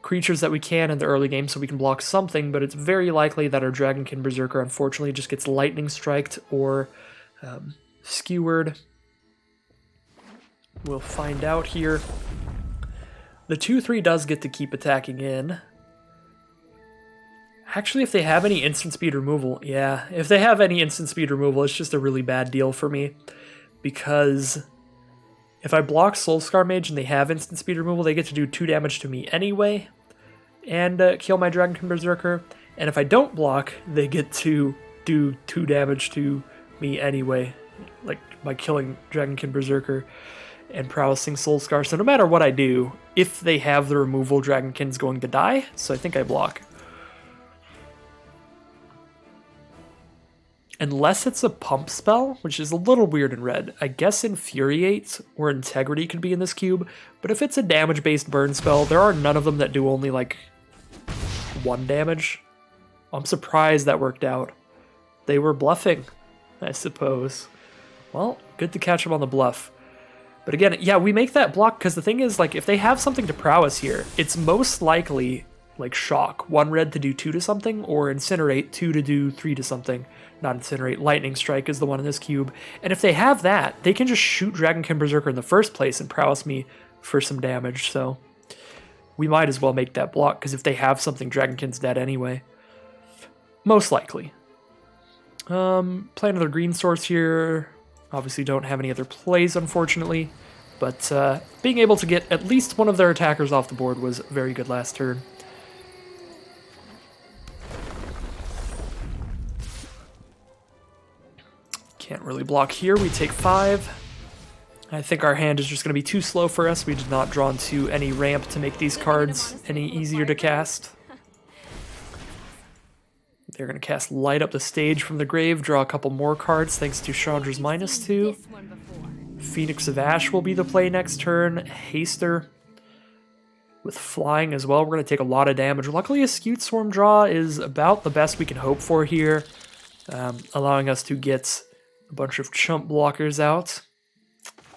creatures that we can in the early game so we can block something, but it's very likely that our Dragonkin Berserker unfortunately just gets lightning striked or skewered. We'll find out here. The 2/3 does get to keep attacking in. Actually, if they have any instant speed removal, yeah, if they have any instant speed removal, it's just a really bad deal for me. Because if I block Soulscar Mage and they have instant speed removal, they get to do 2 damage to me anyway, and kill my Dragonkin Berserker. And if I don't block, they get to do 2 damage to me anyway, like by killing Dragonkin Berserker and prowessing Soulscar. So no matter what I do, if they have the removal, Dragonkin's going to die, so I think I block. Unless it's a pump spell, which is a little weird in red. I guess Infuriate or Integrity could be in this cube, but if it's a damage-based burn spell, there are none of them that do only, like, 1 damage. I'm surprised that worked out. They were bluffing, I suppose. Well, good to catch them on the bluff. But again, yeah, we make that block because the thing is, like, if they have something to prowess here, it's most likely, like, Shock. 1 red to do 2 to something, or Incinerate, 2 to do 3 to something. Not Incinerate, Lightning Strike is the one in this cube. And if they have that, they can just shoot Dragonkin Berserker in the first place and prowess me for some damage, so we might as well make that block, because if they have something, Dragonkin's dead anyway. Most likely. Play another green source here. Obviously don't have any other plays, unfortunately. But being able to get at least one of their attackers off the board was very good last turn. Can't really block here. We take 5. I think our hand is just going to be too slow for us. We did not draw into any ramp to make these cards any easier to cast. They're going to cast Light Up the Stage from the grave, draw a couple more cards thanks to Chandra's -2. Phoenix of Ash will be the play next turn. Haster with flying as well. We're going to take a lot of damage. Luckily, a Skewed Swarm draw is about the best we can hope for here, allowing us to get a bunch of chump blockers out.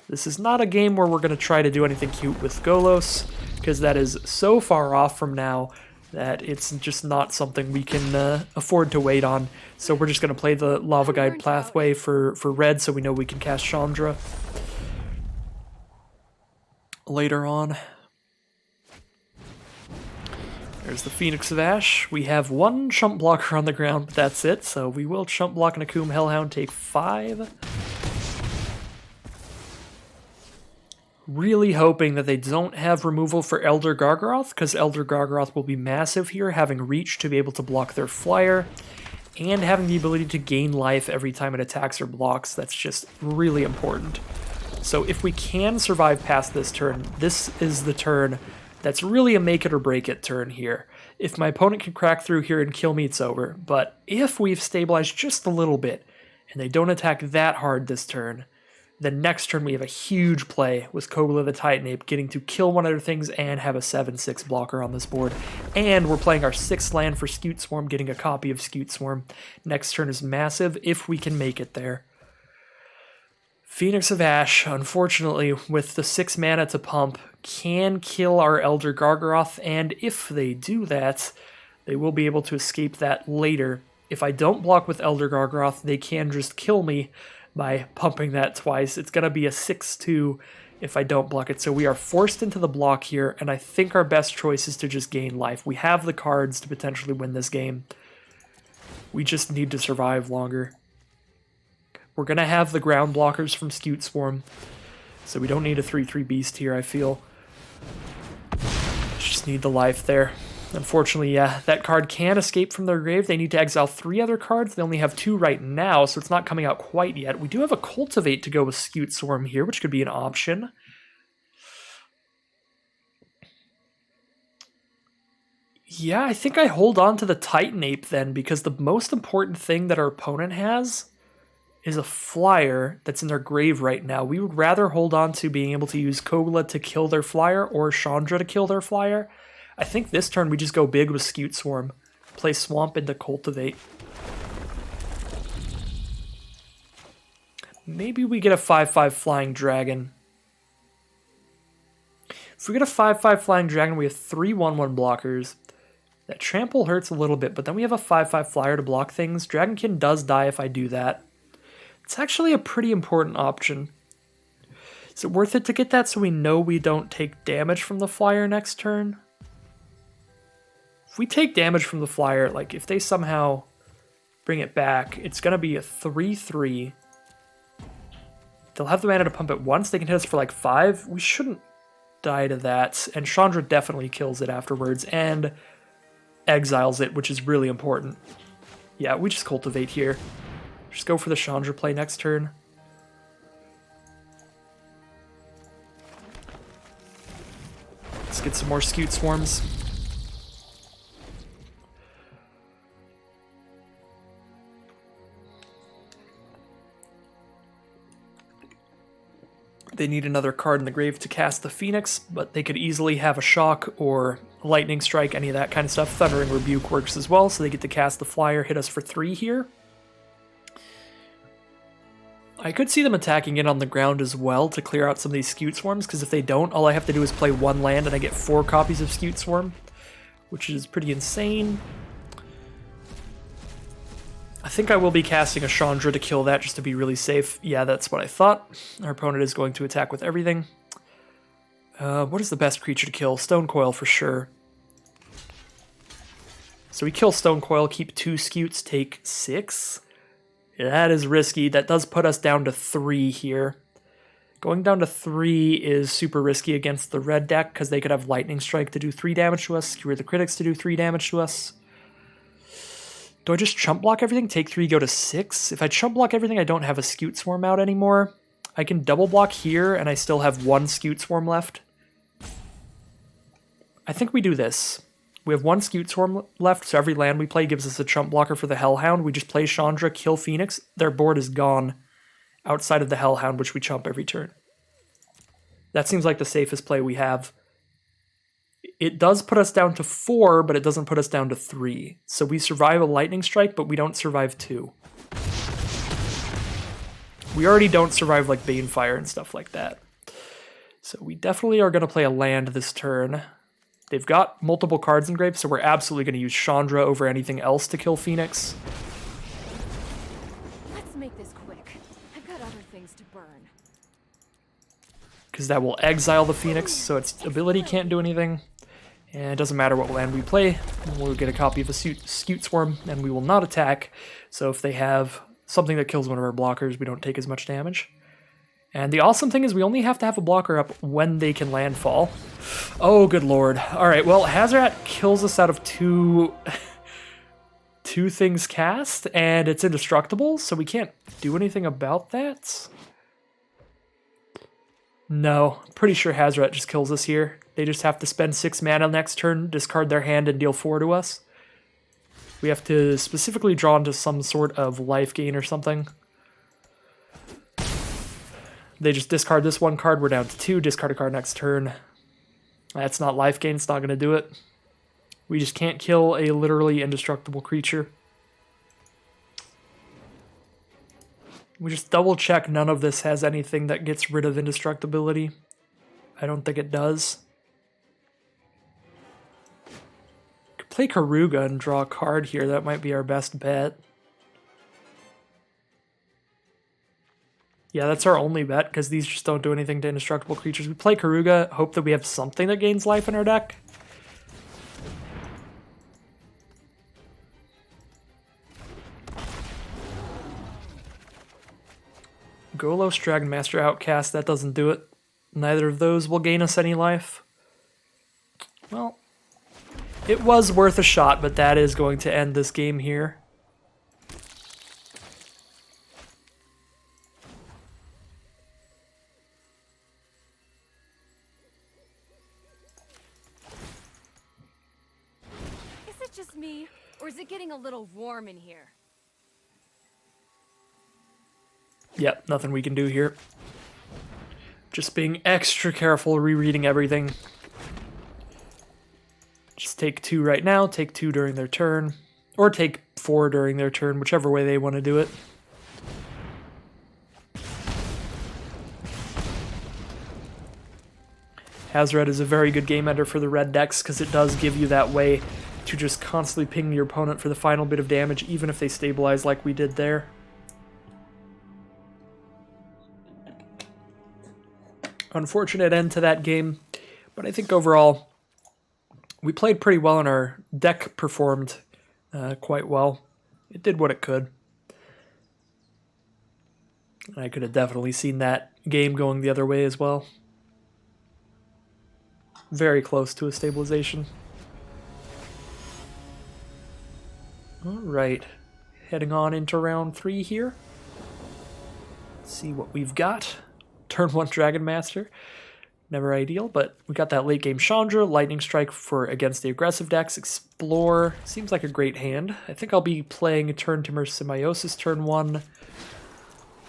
This is not a game where we're going to try to do anything cute with Golos, because that is so far off from now that it's just not something we can afford to wait on. So we're just going to play the Lava Guide Pathway for red, so we know we can cast Chandra later on. There's the Phoenix of Ash. We have 1 chump blocker on the ground, but that's it. So we will chump block an Akoum Hellhound, take 5. Really hoping that they don't have removal for Elder Gargaroth, because Elder Gargaroth will be massive here, having reach to be able to block their flyer, and having the ability to gain life every time it attacks or blocks. That's just really important. So if we can survive past this turn, this is the turn that's really a make it or break it turn here. If my opponent can crack through here and kill me, it's over. But if we've stabilized just a little bit, and they don't attack that hard this turn, then next turn we have a huge play with Kogla the Titan Ape getting to kill one of their things and have a 7/6 blocker on this board. And we're playing our 6th land for Scute Swarm, getting a copy of Scute Swarm. Next turn is massive if we can make it there. Phoenix of Ash, unfortunately, with the 6 mana to pump, can kill our Elder Gargaroth, and if they do that, they will be able to escape that later. If I don't block with Elder Gargaroth, they can just kill me by pumping that twice. It's going to be a 6/2 if I don't block it. So we are forced into the block here, and I think our best choice is to just gain life. We have the cards to potentially win this game. We just need to survive longer. We're going to have the ground blockers from Scute Swarm, so we don't need a 3/3 beast here, I feel. Just need the life there. Unfortunately, yeah, that card can escape from their grave. They need to exile 3 other cards. They only have 2 right now, so it's not coming out quite yet. We do have a Cultivate to go with Scute Swarm here, which could be an option. Yeah, I think I hold on to the Titan Ape then, because the most important thing that our opponent has is a flyer that's in their grave right now. We would rather hold on to being able to use Kogla to kill their flyer or Chandra to kill their flyer. I think this turn we just go big with Scute Swarm. Play Swamp into Cultivate. Maybe we get a 5/5 Flying Dragon. If we get a 5/5 Flying Dragon, we have 3 1/1 blockers. That Trample hurts a little bit, but then we have a 5/5 Flyer to block things. Dragonkin does die if I do that. It's actually a pretty important option. Is it worth it to get that so we know we don't take damage from the flyer next turn? If we take damage from the flyer, like if they somehow bring it back, it's going to be a 3/3. They'll have the mana to pump it once. They can hit us for like 5. We shouldn't die to that. And Chandra definitely kills it afterwards and exiles it, which is really important. Yeah, we just Cultivate here. Just go for the Chandra play next turn. Let's get some more Scute Swarms. They need another card in the grave to cast the Phoenix, but they could easily have a Shock or Lightning Strike, any of that kind of stuff. Thundering Rebuke works as well, so they get to cast the Flyer, hit us for 3 here. I could see them attacking it on the ground as well to clear out some of these Scute Swarms, because if they don't, all I have to do is play 1 land and I get 4 copies of Scute Swarm, which is pretty insane. I think I will be casting a Chandra to kill that just to be really safe. Yeah, that's what I thought. Our opponent is going to attack with everything. What is the best creature to kill? Stone Coil for sure. So we kill Stone Coil, keep 2 Scutes, take 6. That is risky. That does put us down to 3 here. Going down to 3 is super risky against the red deck because they could have Lightning Strike to do 3 damage to us, Skewer the Critics to do 3 damage to us. Do I just chump block everything, take 3, go to 6? If I chump block everything, I don't have a Scute Swarm out anymore. I can double block here, and I still have 1 Scute Swarm left. I think we do this. We have 1 Scute Swarm left, so every land we play gives us a chump blocker for the Hellhound. We just play Chandra, kill Phoenix. Their board is gone outside of the Hellhound, which we chump every turn. That seems like the safest play we have. It does put us down to 4, but it doesn't put us down to 3. So we survive a Lightning Strike, but we don't survive 2. We already don't survive like Banefire and stuff like that. So we definitely are going to play a land this turn. They've got multiple cards in grave, so we're absolutely going to use Chandra over anything else to kill Phoenix. Let's make this quick. I've got other things to burn. Because that will exile the Phoenix, so its ability can't do anything. And it doesn't matter what land we play, we'll get a copy of a Scute Swarm, and we will not attack. So if they have something that kills one of our blockers, we don't take as much damage. And the awesome thing is we only have to have a blocker up when they can landfall. Oh, good lord. Alright, well, Hazoret kills us out of two things cast, and it's indestructible, so we can't do anything about that. No, pretty sure Hazoret just kills us here. They just have to spend 6 mana next turn, discard their hand, and deal 4 to us. We have to specifically draw into some sort of life gain or something. They just discard this 1 card, we're down to 2, discard a card next turn. That's not life gain, it's not going to do it. We just can't kill a literally indestructible creature. We just double check none of this has anything that gets rid of indestructibility. I don't think it does. Could play Karuga and draw a card here, that might be our best bet. Yeah, that's our only bet, because these just don't do anything to indestructible creatures. We play Karuga, hope that we have something that gains life in our deck. Golos, Dragon Master, Outcast, that doesn't do it. Neither of those will gain us any life. Well, it was worth a shot, but that is going to end this game here. Is it just me, or is it getting a little warm in here? Yep, nothing we can do here. Just being extra careful, rereading everything. Just take 2 right now, take 2 during their turn, or take 4 during their turn, whichever way they want to do it. Hazoret is a very good game ender for the red decks because it does give you that way to just constantly ping your opponent for the final bit of damage, even if they stabilize like we did there. Unfortunate end to that game, but I think overall we played pretty well and our deck performed quite well. It did what it could. I could have definitely seen that game going the other way as well. Very close to a stabilization. Alright, heading on into round 3 here. Let's see what we've got. Turn 1 Dragon Master. Never ideal, but we got that late game Chandra, Lightning Strike for against the aggressive decks, Explore. Seems like a great hand. I think I'll be playing Turn Timur Symbiosis turn 1.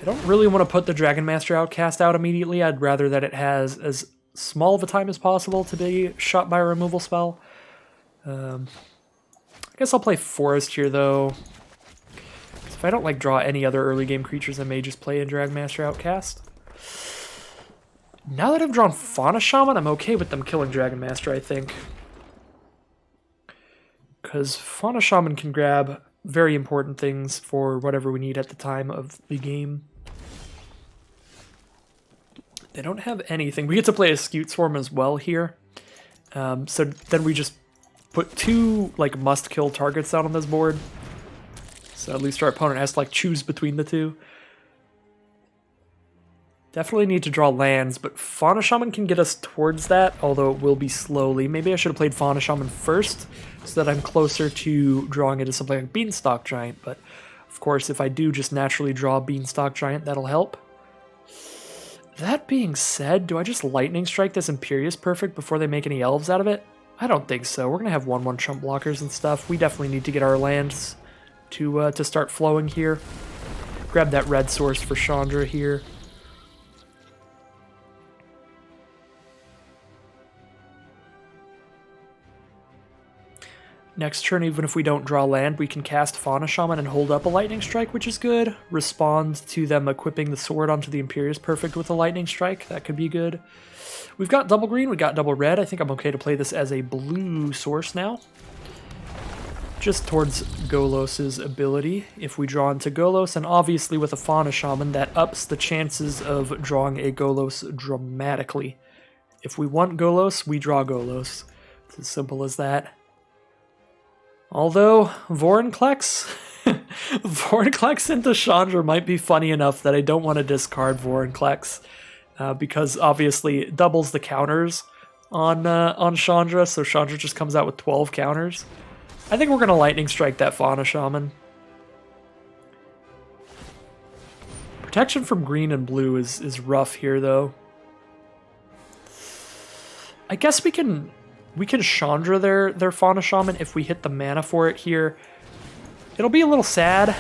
I don't really want to put the Dragon Master Outcast out immediately. I'd rather that it has as small of a time as possible to be shot by a removal spell. I guess I'll play Forest here, though. If I don't like draw any other early game creatures, I may just play a Dragon Master Outcast. Now that I've drawn Fauna Shaman, I'm okay with them killing Dragon Master, I think. Because Fauna Shaman can grab very important things for whatever we need at the time of the game. They don't have anything. We get to play a Scute Swarm as well here. So then we just put 2 like must-kill targets out on this board. So at least our opponent has to like choose between the 2. Definitely need to draw lands, but Fauna Shaman can get us towards that, although it will be slowly. Maybe I should have played Fauna Shaman first, so that I'm closer to drawing into something like Beanstalk Giant, but of course if I do just naturally draw Beanstalk Giant, that'll help. That being said, do I just Lightning Strike this Imperious Perfect before they make any elves out of it? I don't think so. We're going to have 1/1 chump blockers and stuff. We definitely need to get our lands to start flowing here. Grab that red source for Chandra here. Next turn, even if we don't draw land, we can cast Fauna Shaman and hold up a Lightning Strike, which is good. Respond to them equipping the sword onto the Imperious Perfect with a Lightning Strike. That could be good. We've got double green, we got double red. I think I'm okay to play this as a blue source now. Just towards Golos's ability. If we draw into Golos, and obviously with a Fauna Shaman, that ups the chances of drawing a Golos dramatically. If we want Golos, we draw Golos. It's as simple as that. Although, Vorinclex, Vorinclex into Chandra might be funny enough that I don't want to discard Vorinclex because obviously it doubles the counters on Chandra, so Chandra just comes out with 12 counters. I think we're going to Lightning Strike that Fauna Shaman. Protection from green and blue is rough here, though. I guess we can Chandra their Fauna Shaman if we hit the mana for it here. It'll be a little sad,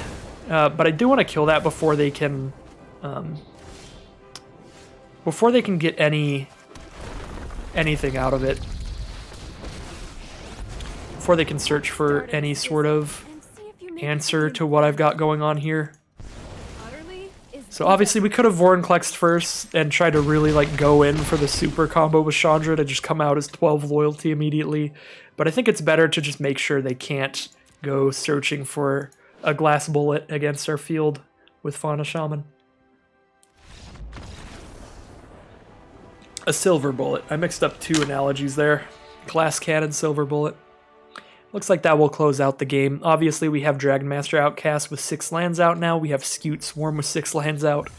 but I do want to kill that before they can get anything out of it. Before they can search for any sort of answer to what I've got going on here. So obviously we could have Vorinclexed first and tried to really like go in for the super combo with Chandra to just come out as 12 loyalty immediately. But I think it's better to just make sure they can't go searching for a glass bullet against our field with Fauna Shaman. A silver bullet. I mixed up two analogies there. Glass cannon, silver bullet. Looks like that will close out the game. Obviously, we have Dragon Master Outcast with 6 lands out now. We have Skewt Swarm with 6 lands out.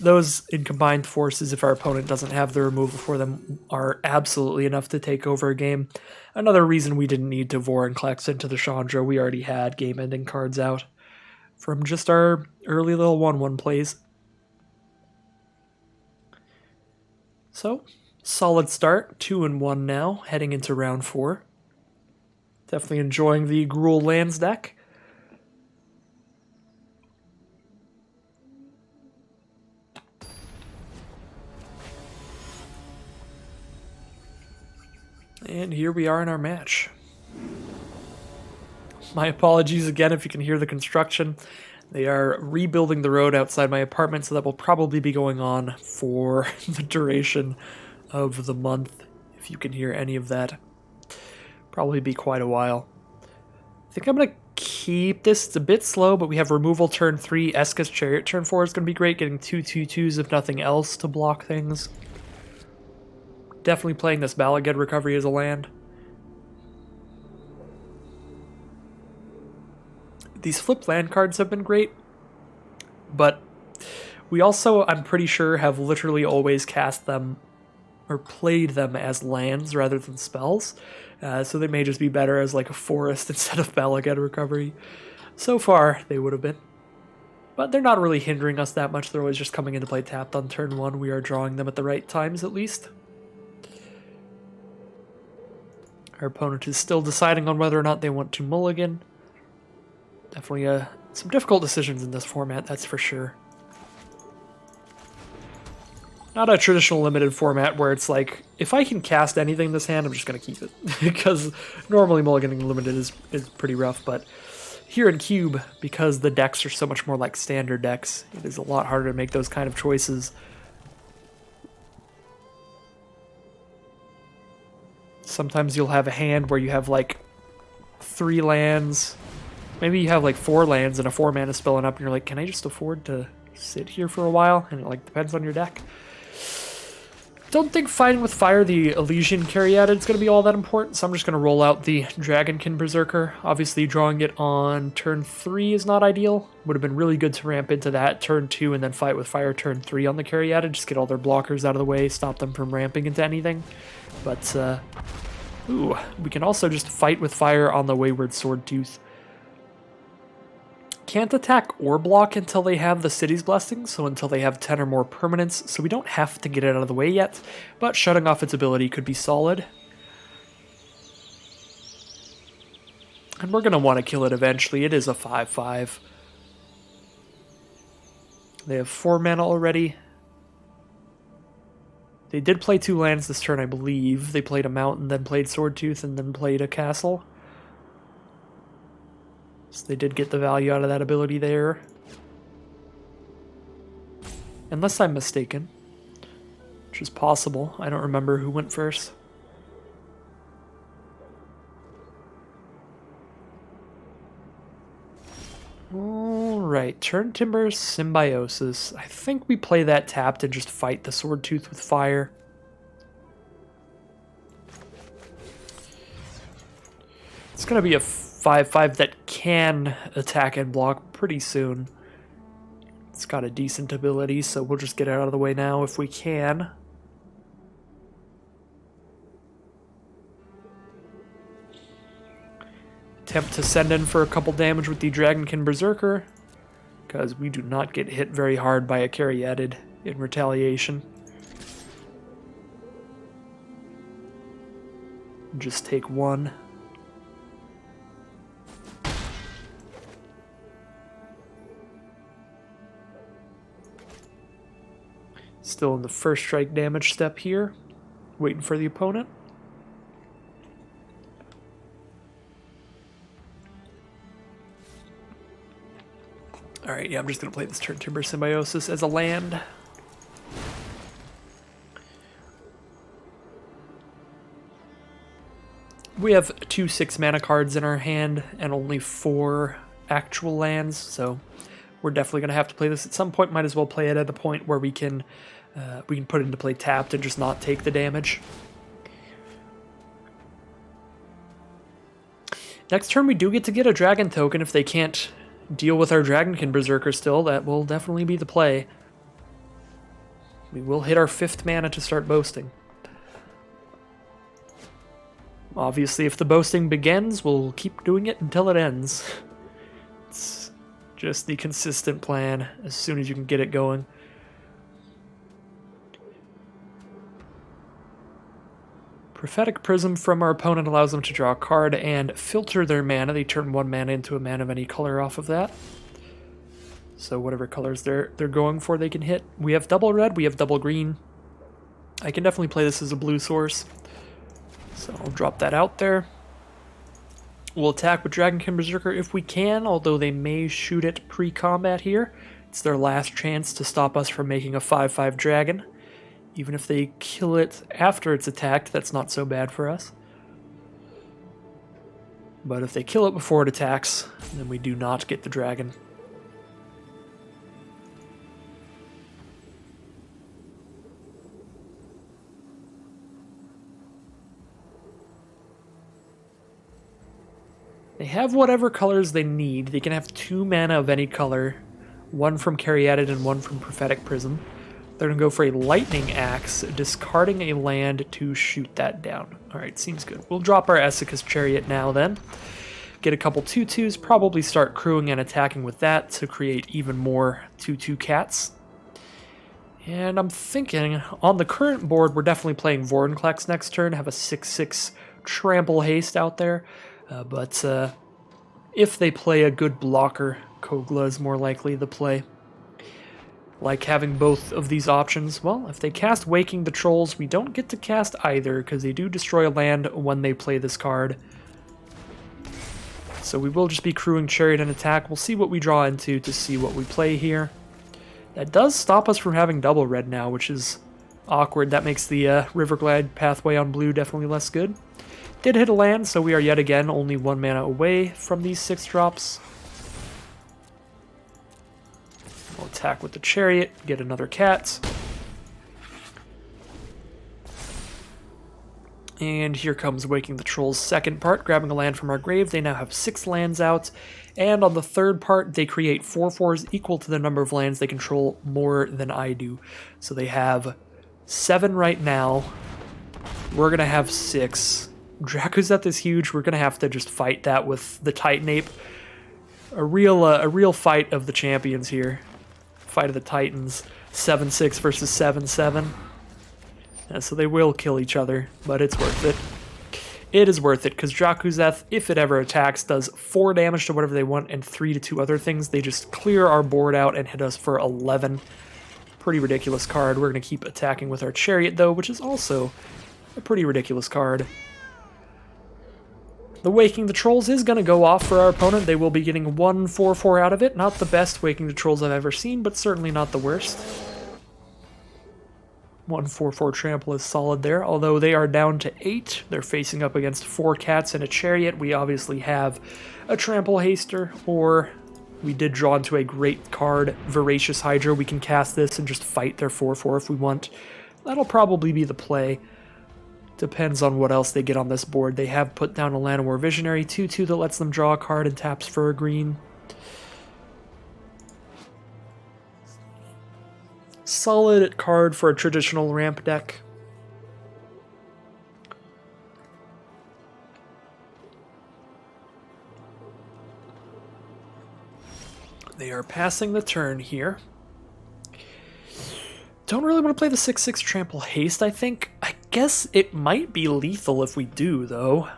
Those in combined forces, if our opponent doesn't have the removal for them, are absolutely enough to take over a game. Another reason we didn't need to Vorinclex into the Chandra. We already had game-ending cards out from just our early little 1-1 plays. So, solid start. 2-1 now, heading into round 4. Definitely enjoying the Gruul Lands deck. And here we are in our match. My apologies again if you can hear the construction. They are rebuilding the road outside my apartment, so that will probably be going on for the duration of the month, if you can hear any of that. Probably be quite a while. I think I'm going to keep this. It's a bit slow, but we have removal turn 3. Eska's Chariot turn 4 is going to be great. Getting 2/2/2s if nothing else to block things. Definitely playing this Balaged Recovery as a land. These flip land cards have been great, but we also, I'm pretty sure, have literally always cast them or played them as lands rather than spells. So they may just be better as like a forest instead of Balaged Recovery. So far, they would have been. But they're not really hindering us that much. They're always just coming into play tapped on turn 1. We are drawing them at the right times, at least. Our opponent is still deciding on whether or not they want to mulligan. Definitely some difficult decisions in this format, that's for sure. Not a traditional limited format where it's like, if I can cast anything in this hand, I'm just going to keep it. Because normally mulliganing limited is pretty rough, but here in Cube, because the decks are so much more like standard decks, it is a lot harder to make those kind of choices. Sometimes you'll have a hand where you have like 3 lands. Maybe you have like 4 lands and a 4-mana spelling up, and you're like, can I just afford to sit here for a while? And it like depends on your deck. Don't think fighting with fire, the Elysian Caryatid, is going to be all that important, so I'm just going to roll out the Dragonkin Berserker. Obviously, drawing it on turn 3 is not ideal. Would have been really good to ramp into that turn 2 and then fight with fire turn 3 on the Caryatid. Just get all their blockers out of the way, stop them from ramping into anything. But, ooh, we can also just fight with fire on the Wayward Swordtooth. Can't attack or block until they have the City's Blessing, so until they have 10 or more permanents, so we don't have to get it out of the way yet, but shutting off its ability could be solid. And we're going to want to kill it eventually. It is a 5/5. They have 4 mana already. They did play 2 lands this turn, I believe. They played a mountain, then played Swordtooth, and then played a castle. So they did get the value out of that ability there. Unless I'm mistaken. Which is possible. I don't remember who went first. Alright, Turn Timber Symbiosis. I think we play that tapped and just fight the Swordtooth with fire. It's going to be a 5/5 that can attack and block pretty soon. It's got a decent ability, so we'll just get it out of the way now if we can. Attempt to send in for a couple damage with the Dragonkin Berserker, because we do not get hit very hard by a Caryatid in retaliation. Just take one. Still in the first strike damage step here, waiting for the opponent. Alright, yeah, I'm just going to play this turn Timber Symbiosis as a land. We have 2 6-mana cards in our hand and only 4 actual lands, so we're definitely going to have to play this at some point. Might as well play it at a point where we can put it into play tapped and just not take the damage. Next turn we do get to get a dragon token if they can't deal with our Dragonkin Berserker still. That will definitely be the play. We will hit our 5th mana to start boasting. Obviously, if the boasting begins, we'll keep doing it until it ends. It's just the consistent plan as soon as you can get it going. Prophetic Prism from our opponent allows them to draw a card and filter their mana. They turn 1 mana into a mana of any color off of that. So whatever colors they're going for, they can hit. We have double red, we have double green. I can definitely play this as a blue source. So I'll drop that out there. We'll attack with Dragonkin Berserker if we can, although they may shoot it pre-combat here. It's their last chance to stop us from making a 5/5 dragon. Even if they kill it after it's attacked, that's not so bad for us. But if they kill it before it attacks, then we do not get the dragon. They have whatever colors they need. They can have 2 mana of any color, 1 from Caryatid and 1 from Prophetic Prism. They're going to go for a Lightning Axe, discarding a land to shoot that down. Alright, seems good. We'll drop our Essica's Chariot now then. Get a couple 2/2s, probably start crewing and attacking with that to create even more 2/2 cats. And I'm thinking, on the current board, we're definitely playing Vorinclex next turn, have a 6/6 Trample Haste out there. But if they play a good blocker, Kogla is more likely the play. Like having both of these options. Well, if they cast Waking the Trolls, we don't get to cast either, because they do destroy a land when they play this card. So we will just be crewing Chariot and attack. We'll see what we draw into to see what we play here. That does stop us from having double red now, which is awkward. That makes the Riverglide pathway on blue definitely less good. Did hit a land, so we are yet again only 1 mana away from these 6 drops. We'll attack with the Chariot, get another cat. And here comes Waking the Troll's second part, grabbing a land from our grave. They now have 6 lands out. And on the third part, they create 4/4s equal to the number of lands they control more than I do. So they have 7 right now. We're going to have 6. Dracuzeth is huge. We're going to have to just fight that with the Titan Ape. A real fight of the champions here. Fight of the Titans. 7/6 versus 7/7. Yeah, so they will kill each other, but it's worth it. It is worth it, because Dracuzeth, if it ever attacks, does 4 damage to whatever they want and 3 to 2 other things. They just clear our board out and hit us for 11. Pretty ridiculous card. We're going to keep attacking with our Chariot, though, which is also a pretty ridiculous card. The Waking the Trolls is going to go off for our opponent. They will be getting 1 4/4 out of it. Not the best Waking the Trolls I've ever seen, but certainly not the worst. 1 4/4 trample is solid there, although they are down to 8. They're facing up against 4 cats and a Chariot. We obviously have a Trample Haster, or we did draw into a great card, Voracious Hydra. We can cast this and just fight their 4/4 if we want. That'll probably be the play. Depends on what else they get on this board. They have put down a Llanowar Visionary 2/2 that lets them draw a card and taps for a green. Solid card for a traditional ramp deck. They are passing the turn here. Don't really want to play the 6/6 Trample Haste, I think. I guess it might be lethal if we do, though.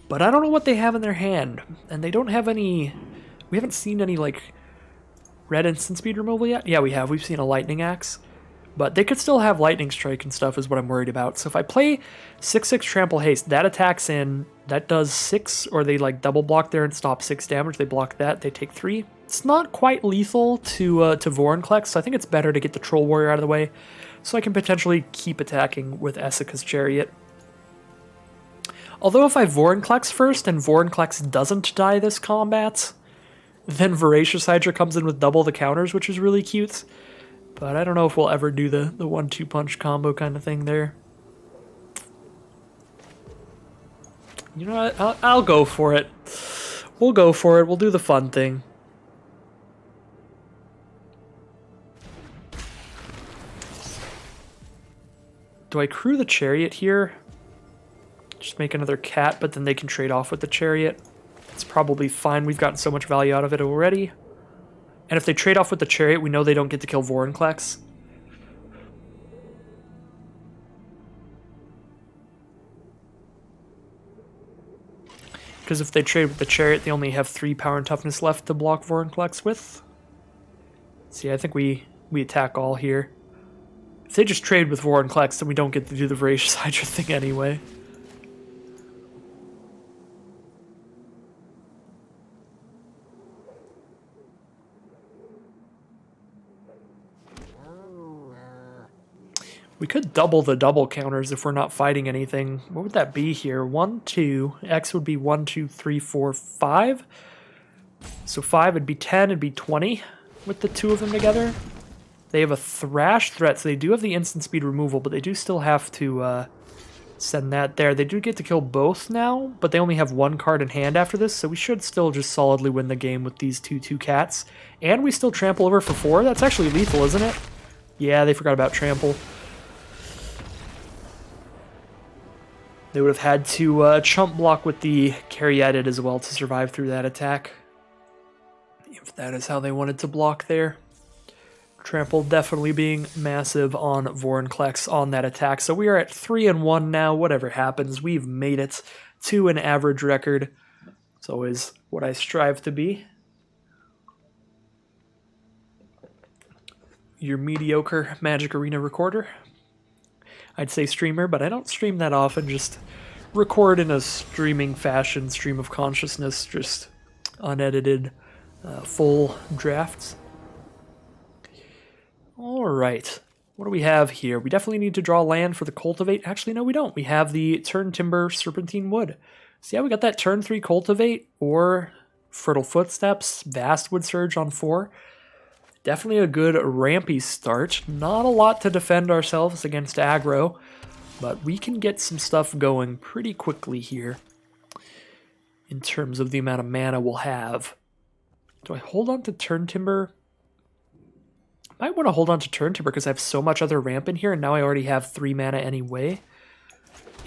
But I don't know what they have in their hand. And they don't have any... We haven't seen any, like, red instant speed removal yet. Yeah, we have. We've seen a Lightning Axe. But they could still have Lightning Strike and stuff is what I'm worried about. So if I play 6/6 Trample Haste, that attacks in, that does 6, or they like double block there and stop 6 damage. They block that, they take 3. It's not quite lethal to Vorinclex, so I think it's better to get the Troll Warrior out of the way so I can potentially keep attacking with Essica's Chariot. Although if I Vorinclex first and Vorinclex doesn't die this combat, then Voracious Hydra comes in with double the counters, which is really cute. But I don't know if we'll ever do the 1-2 punch combo kind of thing there. You know what? I'll go for it. We'll go for it. We'll do the fun thing. Do I crew the Chariot here? Just make another cat, but then they can trade off with the Chariot. It's probably fine. We've gotten so much value out of it already. And if they trade off with the Chariot, we know they don't get to kill Vorinclex. Because if they trade with the Chariot, they only have 3 power and toughness left to block Vorinclex with. See, I think we attack all here. If they just trade with Vorinclex, then we don't get to do the Voracious Hydra thing anyway. We could double the double counters if we're not fighting anything. What would that be here? 1, 2. X would be 1, 2, 3, 4, 5. So 5 would be 10, it'd be 20 with the 2 of them together. They have a Thrash threat, so they do have the instant speed removal, but they do still have to send that there. They do get to kill both now, but they only have 1 card in hand after this, so we should still just solidly win the game with these 2/2 cats. And we still trample over for 4. That's actually lethal, isn't it? Yeah, they forgot about trample. They would have had to chump block with the Caryatid as well to survive through that attack. If that is how they wanted to block there. Trample definitely being massive on Vorinclex on that attack. So we are at 3-1 now. Whatever happens, we've made it to an average record. It's always what I strive to be. Your mediocre Magic Arena recorder. I'd say streamer, but I don't stream that often, just record in a streaming fashion, stream of consciousness, just unedited, full drafts. Alright, what do we have here? We definitely need to draw land for the Cultivate. Actually, no we don't. We have the Turn Timber Serpentine Wood. So yeah, we got that turn 3 Cultivate, or Fertile Footsteps, Vast Wood Surge on 4. Definitely a good rampy start. Not a lot to defend ourselves against aggro, but we can get some stuff going pretty quickly here in terms of the amount of mana we'll have. Do I hold on to Turn Timber? I might want to hold on to Turn Timber because I have so much other ramp in here, and now I already have 3 mana anyway.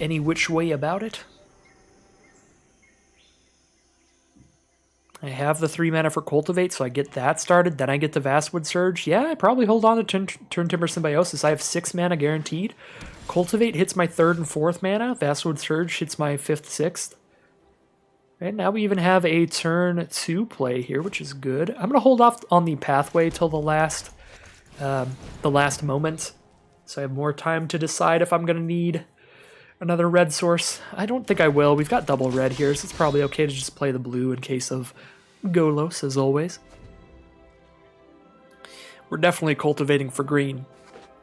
Any which way about it. I have the 3 mana for Cultivate, so I get that started. Then I get the Vastwood Surge. Yeah, I probably hold on to Turn Timber Symbiosis. I have 6 mana guaranteed. Cultivate hits my 3rd and 4th mana. Vastwood Surge hits my 5th, 6th. And now we even have a turn 2 play here, which is good. I'm going to hold off on the Pathway till the last moment, so I have more time to decide if I'm going to need another red source. I don't think I will. We've got double red here, so it's probably okay to just play the blue in case of Golos, as always. We're definitely cultivating for green.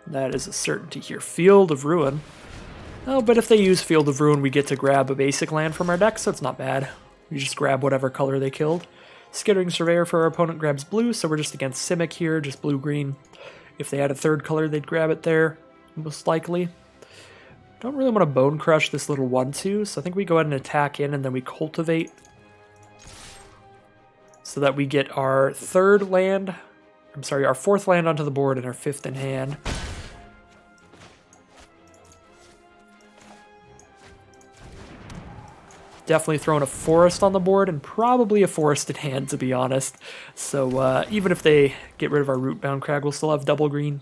That is a certainty here. Field of Ruin. Oh, but if they use Field of Ruin, we get to grab a basic land from our deck, so it's not bad. We just grab whatever color they killed. Skittering Surveyor for our opponent grabs blue, so we're just against Simic here, just blue-green. If they had a 3rd color, they'd grab it there, most likely. Don't really want to Bone Crush this little 1/2, so I think we go ahead and attack in and then we cultivate. So that we get our third land, I'm sorry, our fourth land onto the board and our fifth in hand. Definitely throwing a forest on the board and probably a forest in hand, to be honest. So even if they get rid of our Rootbound Crag, we'll still have double green.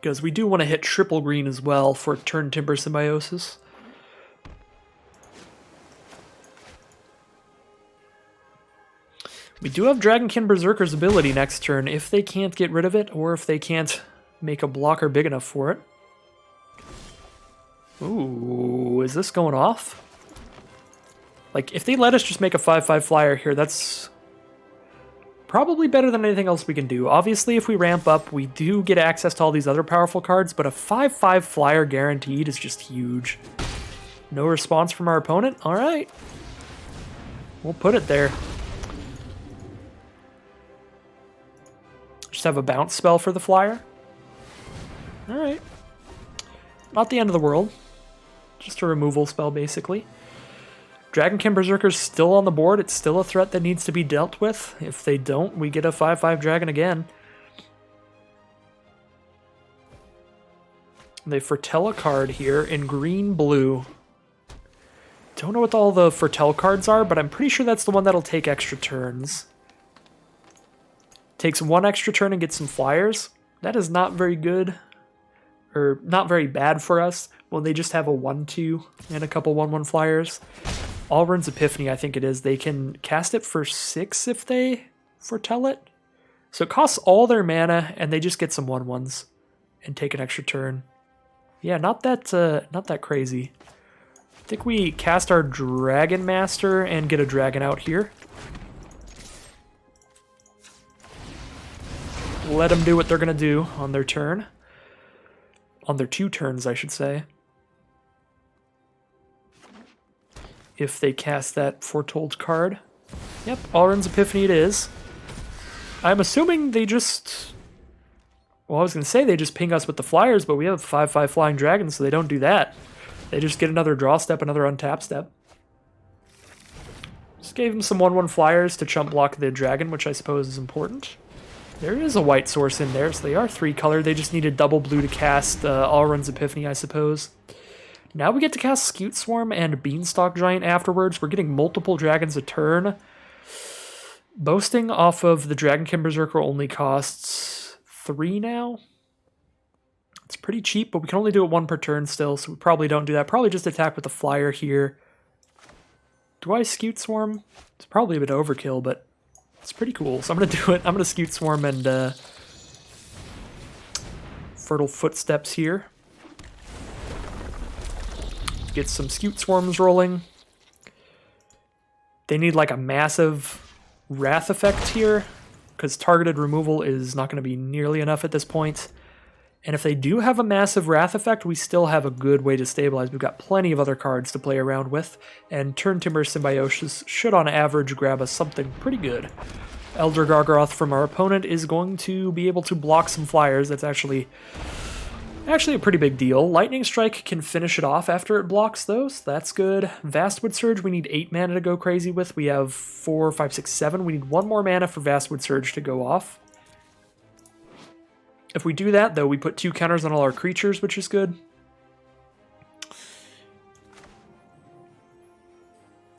Because we do want to hit triple green as well for turn Timber Symbiosis. We do have Dragonkin Berserker's ability next turn if they can't get rid of it or if they can't make a blocker big enough for it. Ooh, is this going off? Like, if they let us just make a 5/5 flyer here, that's probably better than anything else we can do. Obviously, if we ramp up, we do get access to all these other powerful cards, but a 5/5 flyer guaranteed is just huge. No response from our opponent? All right. We'll put it there. Just have a bounce spell for the flyer. All right. Not the end of the world. Just a removal spell, basically. Dragonkin Berserker's still on the board. It's still a threat that needs to be dealt with. If they don't, we get a 5/5 dragon again. They foretell a card here in green-blue. Don't know what all the foretell cards are, but I'm pretty sure that's the one that'll take extra turns. Takes one extra turn and gets some flyers. That is not very good. Or not very bad for us when they just have a 1/2 and a couple 1/1 flyers. Alrund's Epiphany, I think it is. They can cast it for 6 if they foretell it. So it costs all their mana, and they just get some 1/1s and take an extra turn. Yeah, not that crazy. I think we cast our Dragon Master and get a dragon out here. Let them do what they're gonna do on their turn. On their 2 turns, I should say. If they cast that Foretold card. Yep, Alrund's Epiphany it is. I'm assuming they just... Well, I was going to say they just ping us with the flyers, but we have 5/5 flying dragons, so they don't do that. They just get another draw step, another untap step. Just gave them some 1/1 flyers to chump block the dragon, which I suppose is important. There is a white source in there, so they are 3 color. They just needed double blue to cast Alrund's Epiphany, I suppose. Now we get to cast Scute Swarm and Beanstalk Giant afterwards. We're getting multiple dragons a turn. Boasting off of the Dragonkin Berserker only costs 3 now. It's pretty cheap, but we can only do it 1 per turn still, so we probably don't do that. Probably just attack with the flyer here. Do I Scute Swarm? It's probably a bit overkill, but it's pretty cool. So I'm going to do it. I'm going to Scute Swarm and Fertile Footsteps here. Get some Scute Swarms rolling. They need like a massive Wrath effect here, because targeted removal is not going to be nearly enough at this point. And if they do have a massive Wrath effect, we still have a good way to stabilize. We've got plenty of other cards to play around with, and Turn Timber Symbiosis should on average grab us something pretty good. Elder Gargaroth from our opponent is going to be able to block some flyers. That's actually a pretty big deal. Lightning Strike can finish it off after it blocks those. That's good. Vastwood Surge, we need 8 mana to go crazy with. We have 4, 5, 6, 7. We need 1 more mana for Vastwood Surge to go off. If we do that, though, we put 2 counters on all our creatures, which is good.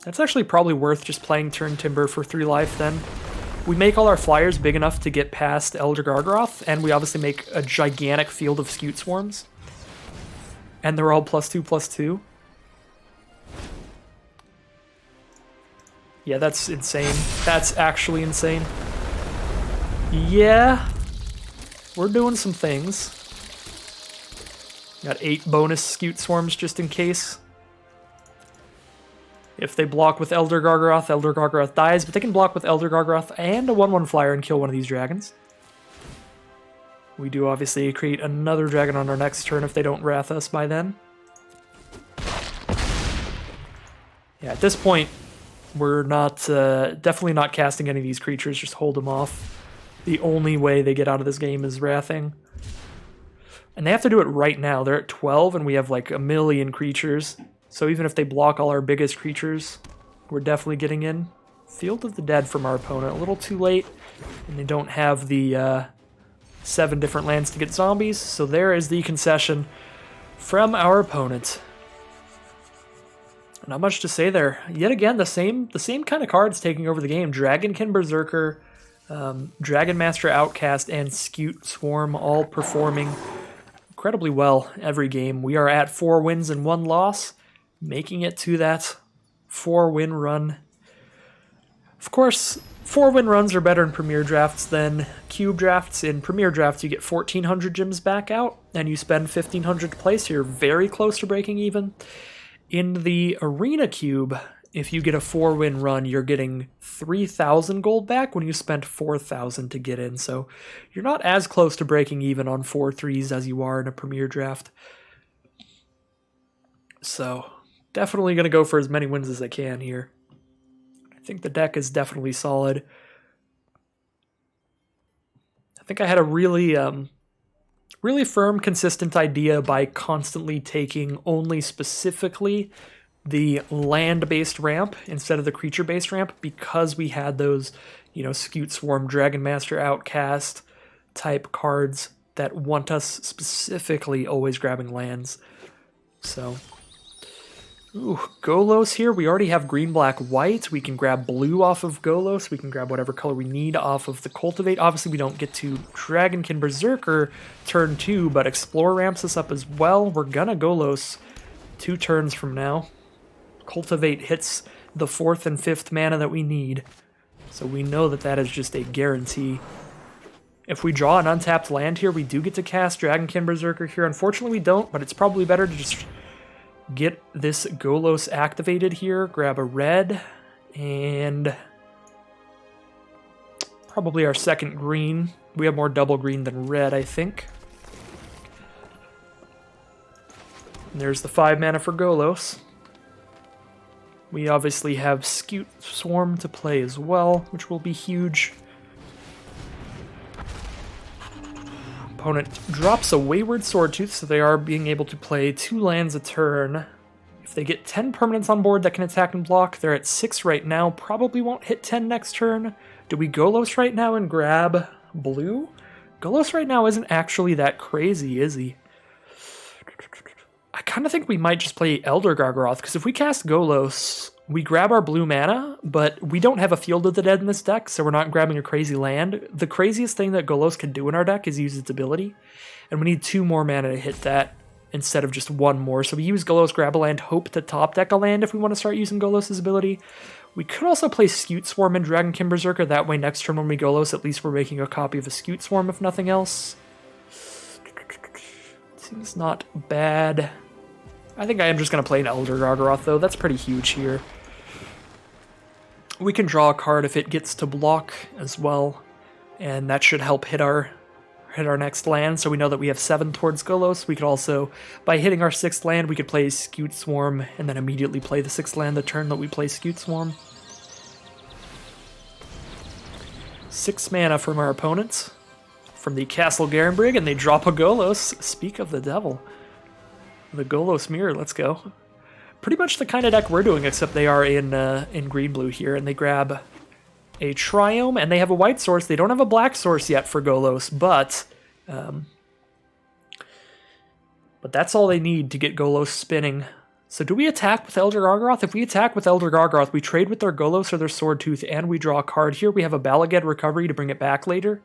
That's actually probably worth just playing Turn Timber for 3 life then. We make all our flyers big enough to get past Elder Gargaroth, and we obviously make a gigantic field of Scute Swarms. And they're all +2/+2. Yeah, that's insane. That's actually insane. Yeah, we're doing some things. Got 8 bonus Scute Swarms just in case. If they block with Elder Gargaroth dies, but they can block with Elder Gargaroth and a 1/1 flyer and kill one of these dragons. We do obviously create another dragon on our next turn if they don't Wrath us by then. Yeah, at this point, we're not definitely not casting any of these creatures, just hold them off. The only way they get out of this game is Wrathing. And they have to do it right now. They're at 12 and we have like a million creatures. So even if they block all our biggest creatures, we're definitely getting in. Field of the Dead from our opponent. A little too late. And they don't have the 7 different lands to get zombies. So there is the concession from our opponent. Not much to say there. Yet again, the same kind of cards taking over the game. Dragonkin Berserker, Dragon Master Outcast, and Scute Swarm all performing incredibly well every game. We are at 4 wins and 1 loss, making it to that 4-win run. Of course, 4-win runs are better in Premier Drafts than Cube Drafts. In Premier Drafts, you get 1,400 gems back out, and you spend 1,500 to play, so you're very close to breaking even. In the Arena Cube, if you get a 4-win run, you're getting 3,000 gold back when you spent 4,000 to get in. So you're not as close to breaking even on 4 threes as you are in a Premier Draft. So definitely going to go for as many wins as I can here. I think the deck is definitely solid. I think I had a really firm, consistent idea by constantly taking only specifically the land-based ramp instead of the creature-based ramp because we had those, Scute Swarm, Dragon Master, Outcast type cards that want us specifically always grabbing lands. So, Golos here. We already have green, black, white. We can grab blue off of Golos. We can grab whatever color we need off of the Cultivate. Obviously, we don't get to Dragonkin Berserker turn 2, but Explore ramps us up as well. We're gonna Golos 2 turns from now. Cultivate hits the 4th and 5th mana that we need. So we know that that is just a guarantee. If we draw an untapped land here, we do get to cast Dragonkin Berserker here. Unfortunately, we don't, but it's probably better to just get this Golos activated here, grab a red, and probably our second green. We have more double green than red, I think. And there's the 5 mana for Golos. We obviously have Scute Swarm to play as well, which will be huge. Opponent drops a Wayward Swordtooth, so they are being able to play 2 lands a turn. If they get 10 permanents on board that can attack and block, they're at 6 right now. Probably won't hit 10 next turn. Do we Golos right now and grab blue? Golos right now isn't actually that crazy, is he? I kind of think we might just play Elder Gargaroth, because if we cast Golos, we grab our blue mana, but we don't have a Field of the Dead in this deck, so we're not grabbing a crazy land. The craziest thing that Golos can do in our deck is use its ability, and we need 2 more mana to hit that instead of just 1 more. So we use Golos, grab a land, hope to top deck a land if we want to start using Golos' ability. We could also play Scute Swarm and Dragonkin Berserker, that way next turn when we Golos, at least we're making a copy of a Scute Swarm if nothing else. Seems not bad. I think I am just going to play an Elder Gargaroth, though. That's pretty huge here. We can draw a card if it gets to block as well, and that should help hit our next land, so we know that we have 7 towards Golos. We could also, by hitting our 6th land, we could play Scute Swarm, and then immediately play the 6th land the turn that we play Scute Swarm. 6 mana from our opponent, from the Castle Garenbrig, and they drop a Golos. Speak of the devil. The Golos Mirror, let's go. Pretty much the kind of deck we're doing, except they are in green-blue here, and they grab a Triome, and they have a white source. They don't have a black source yet for Golos, but that's all they need to get Golos spinning. So do we attack with Elder Gargaroth? If we attack with Elder Gargaroth, we trade with their Golos or their Swordtooth, and we draw a card. Here we have a Balaged Recovery to bring it back later.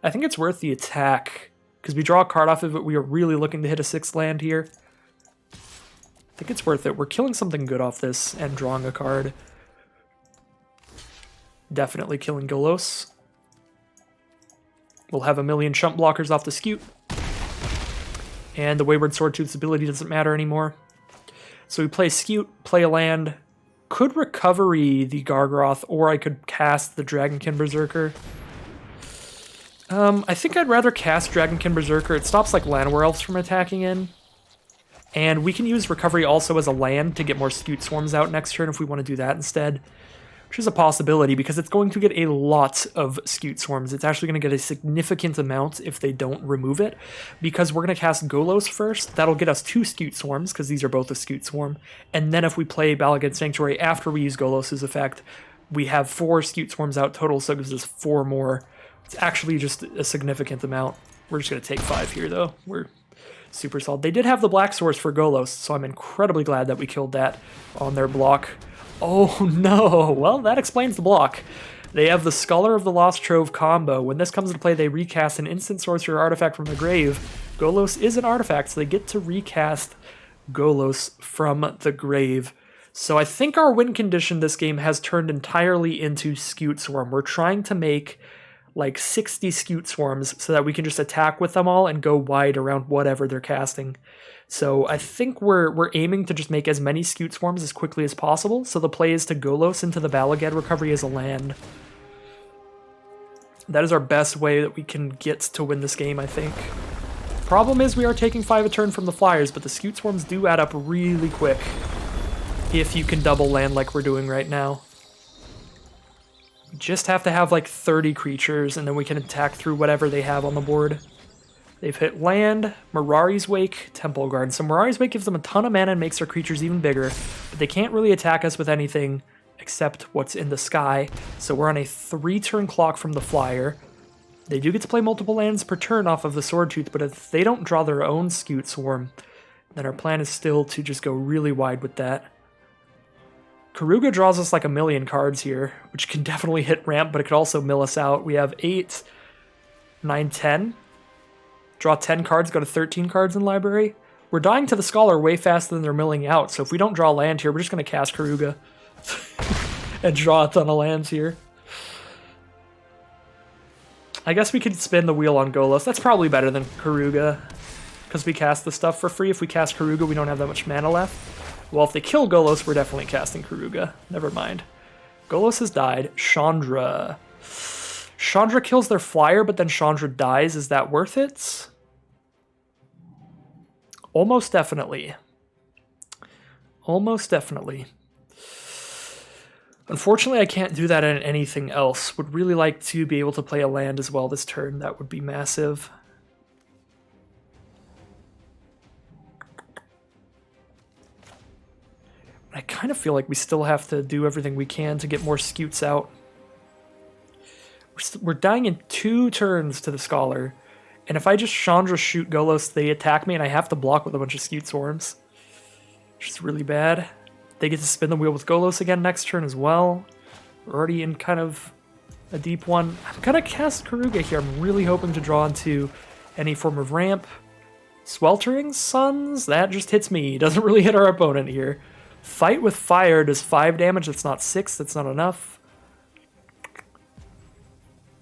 I think it's worth the attack, because we draw a card off of it. We are really looking to hit a 6th land here. I think it's worth it. We're killing something good off this and drawing a card. Definitely killing Golos. We'll have a million chump blockers off the Scute. And the Wayward Swordtooth's ability doesn't matter anymore. So we play Scute, play a land. Could recovery the Gargaroth, or I could cast the Dragonkin Berserker. I think I'd rather cast Dragonkin Berserker. It stops like Llanowar Elves from attacking in. And we can use recovery also as a land to get more Scute Swarms out next turn if we want to do that instead. which is a possibility because it's going to get a lot of Scute Swarms. It's actually going to get a significant amount if they don't remove it, because we're going to cast Golos first. That'll get us 2 Scute Swarms, because these are both a Scute Swarm. And then if we play Balagan Sanctuary after we use Golos' effect, we have 4 Scute Swarms out total, so it gives us 4 more. It's actually just a significant amount. We're just going to take 5 here, though. We're super solid. They did have the Black Source for Golos, so I'm incredibly glad that we killed that on their block. Oh no! Well, that explains the block. They have the Scholar of the Lost Trove combo. When this comes into play, they recast an instant sorcerer artifact from the grave. Golos is an artifact, so they get to recast Golos from the grave. So I think our win condition this game has turned entirely into Scute Swarm. We're trying to make like 60 Scute Swarms so that we can just attack with them all and go wide around whatever they're casting. So I think we're aiming to just make as many Scute Swarms as quickly as possible. So the play is to Golos into the Balagad recovery as a land. That is our best way that we can get to win this game, I think. Problem is we are taking 5 a turn from the Flyers, but the Scute Swarms do add up really quick if you can double land like we're doing right now. Just have to have like 30 creatures, and then we can attack through whatever they have on the board. They've hit land, Mirari's Wake, Temple Guard. So Mirari's Wake gives them a ton of mana and makes their creatures even bigger, but they can't really attack us with anything except what's in the sky. So we're on a 3-turn clock from the Flyer. They do get to play multiple lands per turn off of the Sword Tooth, but if they don't draw their own Scute Swarm, then our plan is still to just go really wide with that. Karuga draws us like a million cards here, which can definitely hit ramp, but it could also mill us out. We have 8, 9, 10. Draw 10 cards, go to 13 cards in library. We're dying to the Scholar way faster than they're milling out, so if we don't draw land here, we're just going to cast Karuga and draw a ton of lands here. I guess we could spin the wheel on Golos. That's probably better than Karuga, because we cast the stuff for free. If we cast Karuga, we don't have that much mana left. Well, if they kill Golos, we're definitely casting Karuga. Never mind. Golos has died. Chandra. Chandra kills their Flyer, but then Chandra dies. Is that worth it? Almost definitely. Almost definitely. Unfortunately, I can't do that in anything else. Would really like to be able to play a land as well this turn. That would be massive. I kind of feel like we still have to do everything we can to get more Scutes out. We're dying in 2 turns to the Scholar. And if I just Chandra shoot Golos, they attack me and I have to block with a bunch of Scute Swarms. Which is really bad. They get to spin the wheel with Golos again next turn as well. We're already in kind of a deep one. I'm going to cast Karuga here. I'm really hoping to draw into any form of ramp. Sweltering Suns? That just hits me. Doesn't really hit our opponent here. Fight with Fire does 5 damage. That's not 6. That's not enough.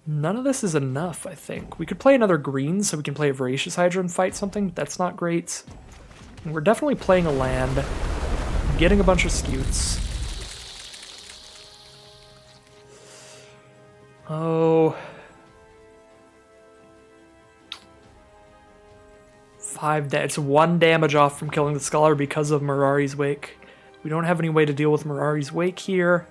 None of this is enough, I think. We could play another green so we can play a Voracious Hydra and fight something. That's not great. And we're definitely playing a land. Getting a bunch of Scutes. Oh. 5 damage. It's 1 damage off from killing the Scholar because of Mirari's Wake. We don't have any way to deal with Mirari's Wake here.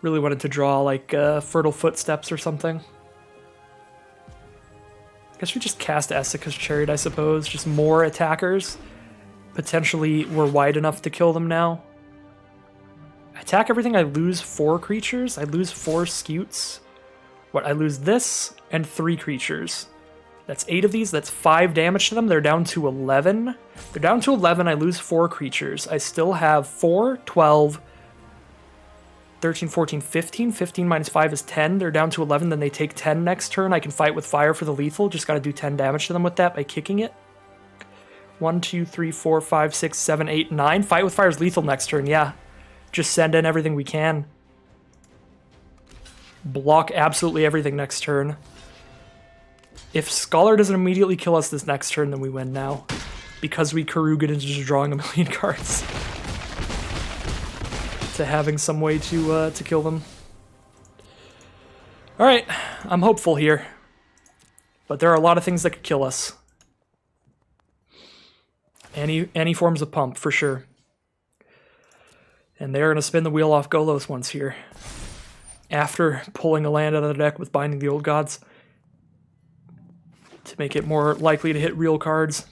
Really wanted to draw like Fertile Footsteps or something. I guess we just cast Essica's Chariot, I suppose. Just more attackers. Potentially we're wide enough to kill them now. I attack everything, I lose 4 creatures. I lose 4 Scutes. What, I lose this and 3 creatures. That's 8 of these, that's 5 damage to them. They're down to 11. They're down to 11, I lose 4 creatures. I still have 4, 12, 13, 14, 15. 15 minus 5 is 10. They're down to 11, then they take 10 next turn. I can fight with Fire for the lethal. Just gotta do 10 damage to them with that by kicking it. 1, 2, 3, 4, 5, 6, 7, 8, 9. Fight with Fire is lethal next turn, yeah. Just send in everything we can. Block absolutely everything next turn. If Scholar doesn't immediately kill us this next turn, then we win now. Because we Karuga into just drawing a million cards. To having some way to kill them. Alright, I'm hopeful here. But there are a lot of things that could kill us. Any forms of pump, for sure. And they're going to spin the wheel off Golos once here. After pulling a land out of the deck with Binding the Old Gods. To make it more likely to hit real cards.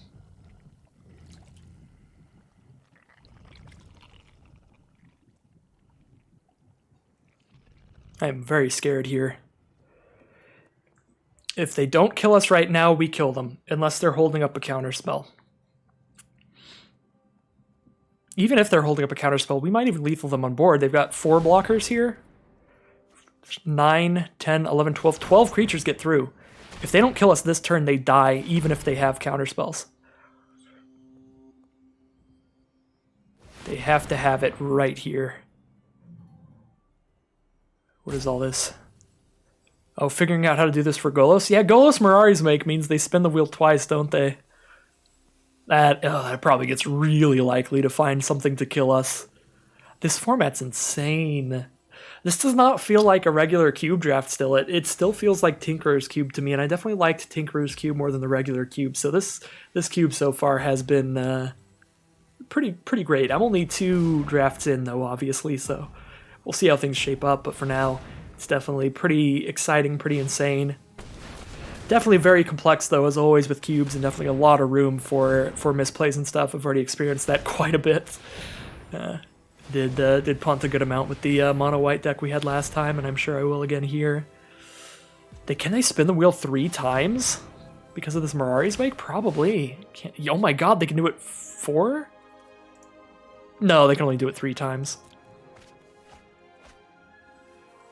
I am very scared here. If they don't kill us right now, we kill them. Unless they're holding up a counterspell. Even if they're holding up a counterspell, we might even lethal them on board. They've got 4 blockers here. 9, 10, 11, 12. 12 creatures get through. If they don't kill us this turn, they die, even if they have counterspells. They have to have it right here. What is all this? Oh, figuring out how to do this for Golos? Yeah, Golos Mirari's Make means they spin the wheel twice, don't they? That probably gets really likely to find something to kill us. This format's insane. This does not feel like a regular cube draft still. It still feels like Tinkerer's Cube to me, and I definitely liked Tinkerer's Cube more than the regular cube. So this cube so far has been pretty great. I'm only 2 drafts in, though, obviously, so we'll see how things shape up. But for now, it's definitely pretty exciting, pretty insane. Definitely very complex, though, as always with cubes, and definitely a lot of room for misplays and stuff. I've already experienced that quite a bit. Did punt a good amount with the mono white deck we had last time, and I'm sure I will again here. Can they spin the wheel 3 times because of this Mirari's Wake? Probably. Oh my god, they can do it 4? No, they can only do it 3 times.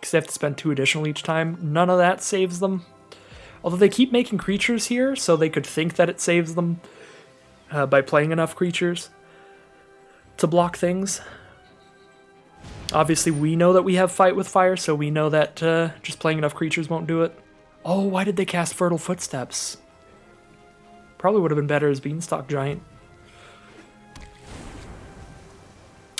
Because they have to spend 2 additional each time. None of that saves them. Although they keep making creatures here, so they could think that it saves them by playing enough creatures to block things. Obviously, we know that we have Fight with Fire, so we know that just playing enough creatures won't do it. Oh, why did they cast Fertile Footsteps? Probably would have been better as Beanstalk Giant.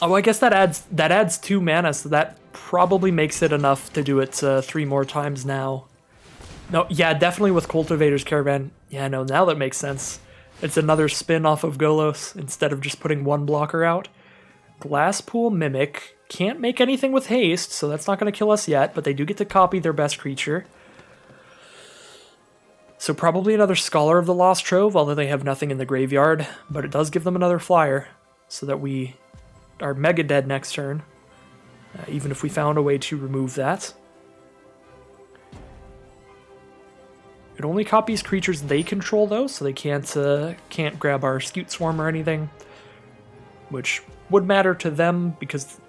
Oh, I guess that adds 2 mana, so that probably makes it enough to do it 3 more times now. No, yeah, definitely with Cultivator's Caravan. Yeah, no, now that makes sense. It's another spin off of Golos instead of just putting 1 blocker out. Glasspool Mimic. Can't make anything with haste, so that's not going to kill us yet, but they do get to copy their best creature. So probably another Scholar of the Lost Trove, although they have nothing in the graveyard, but it does give them another flyer, so that we are mega dead next turn, even if we found a way to remove that. It only copies creatures they control, though, so they can't grab our Scute Swarm or anything, which would matter to them, because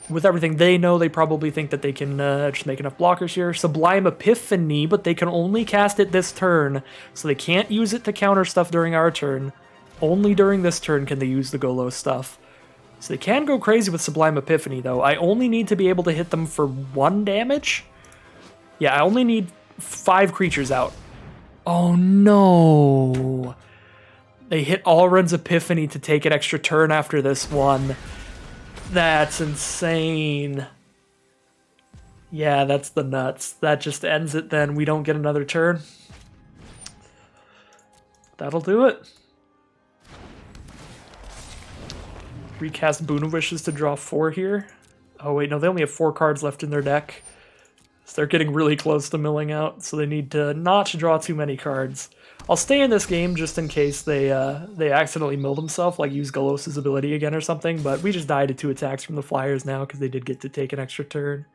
with everything they know, they probably think that they can just make enough blockers here. Sublime Epiphany, but they can only cast it this turn, so they can't use it to counter stuff during our turn. Only during this turn can they use the Golos stuff. So they can go crazy with Sublime Epiphany, though. I only need to be able to hit them for 1 damage? Yeah, I only need 5 creatures out. Oh no! They hit Alrund's Epiphany to take an extra turn after this one. That's insane. Yeah, that's the nuts. That just ends it then. We don't get another turn. That'll do it. Recast Boon of Wishes to draw 4 here. Oh wait, no, they only have 4 cards left in their deck. So they're getting really close to milling out, so they need to not draw too many cards. I'll stay in this game just in case they accidentally mill themselves, like use Golos' ability again or something, but we just died to 2 attacks from the Flyers now because they did get to take an extra turn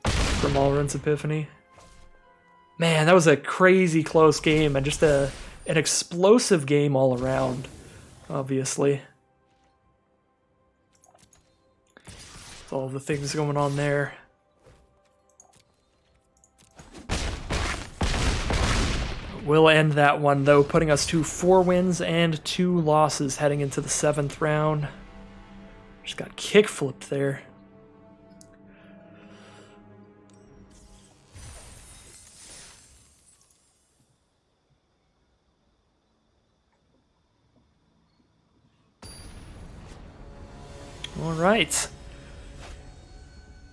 from Alrund's Epiphany. Man, that was a crazy close game and just an explosive game all around, obviously. With all the things going on there. We'll end that one, though, putting us to 4 wins and 2 losses heading into the 7th round. Just got kick-flipped there. All right.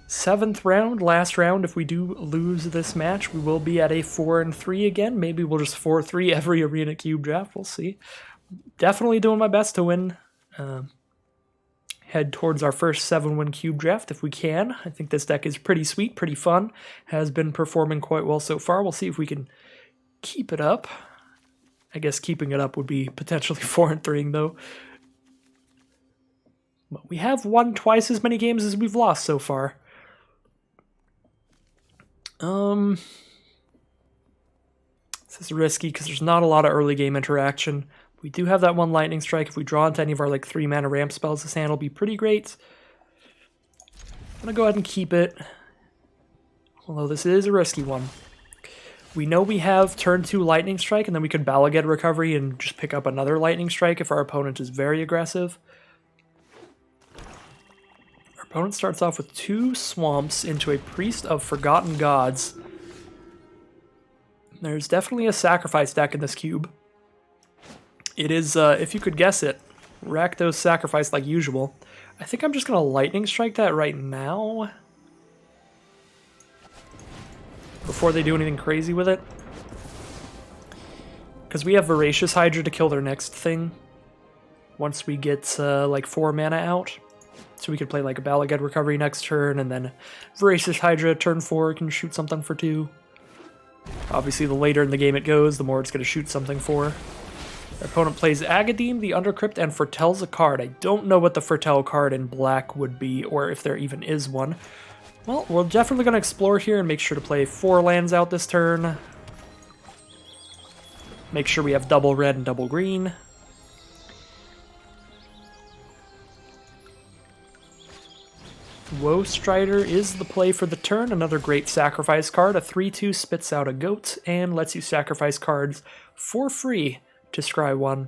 7th round, last round. If we do lose this match, we will be at a 4-3 again. Maybe we'll just 4-3 every Arena Cube draft. We'll see. definitely doing my best to win. Head towards our first 7-win cube draft if we can. I think this deck is pretty sweet, pretty fun. Has been performing quite well so far. We'll see if we can keep it up. I guess keeping it up would be potentially 4-3 though. But we have won twice as many games as we've lost so far. This is risky because there's not a lot of early game interaction. We do have that one lightning strike. If we draw into any of our like 3-mana ramp spells, this hand will be pretty great. I'm gonna go ahead and keep it. Although this is a risky one. We know we have turn 2 lightning strike, and then we could Balaged recovery and just pick up another lightning strike if our opponent is very aggressive. Our opponent starts off with 2 swamps into a Priest of Forgotten Gods. There's definitely a sacrifice deck in this cube. It is, if you could guess it, Rakdos sacrifice like usual. I think I'm just going to lightning strike that right now. Before they do anything crazy with it. Because we have Voracious Hydra to kill their next thing. Once we get, like 4 mana out. So we could play like a Balaged recovery next turn, and then Voracious Hydra turn 4 can shoot something for 2. Obviously the later in the game it goes, the more it's going to shoot something for. Our opponent plays Agadim, the Undercrypt, and foretells a card. I don't know what the foretell card in black would be, or if there even is one. Well, we're definitely going to explore here and make sure to play 4 lands out this turn. Make sure we have double red and double green. Woe Strider is the play for the turn, another great sacrifice card. A 3/2 spits out a goat and lets you sacrifice cards for free to scry 1.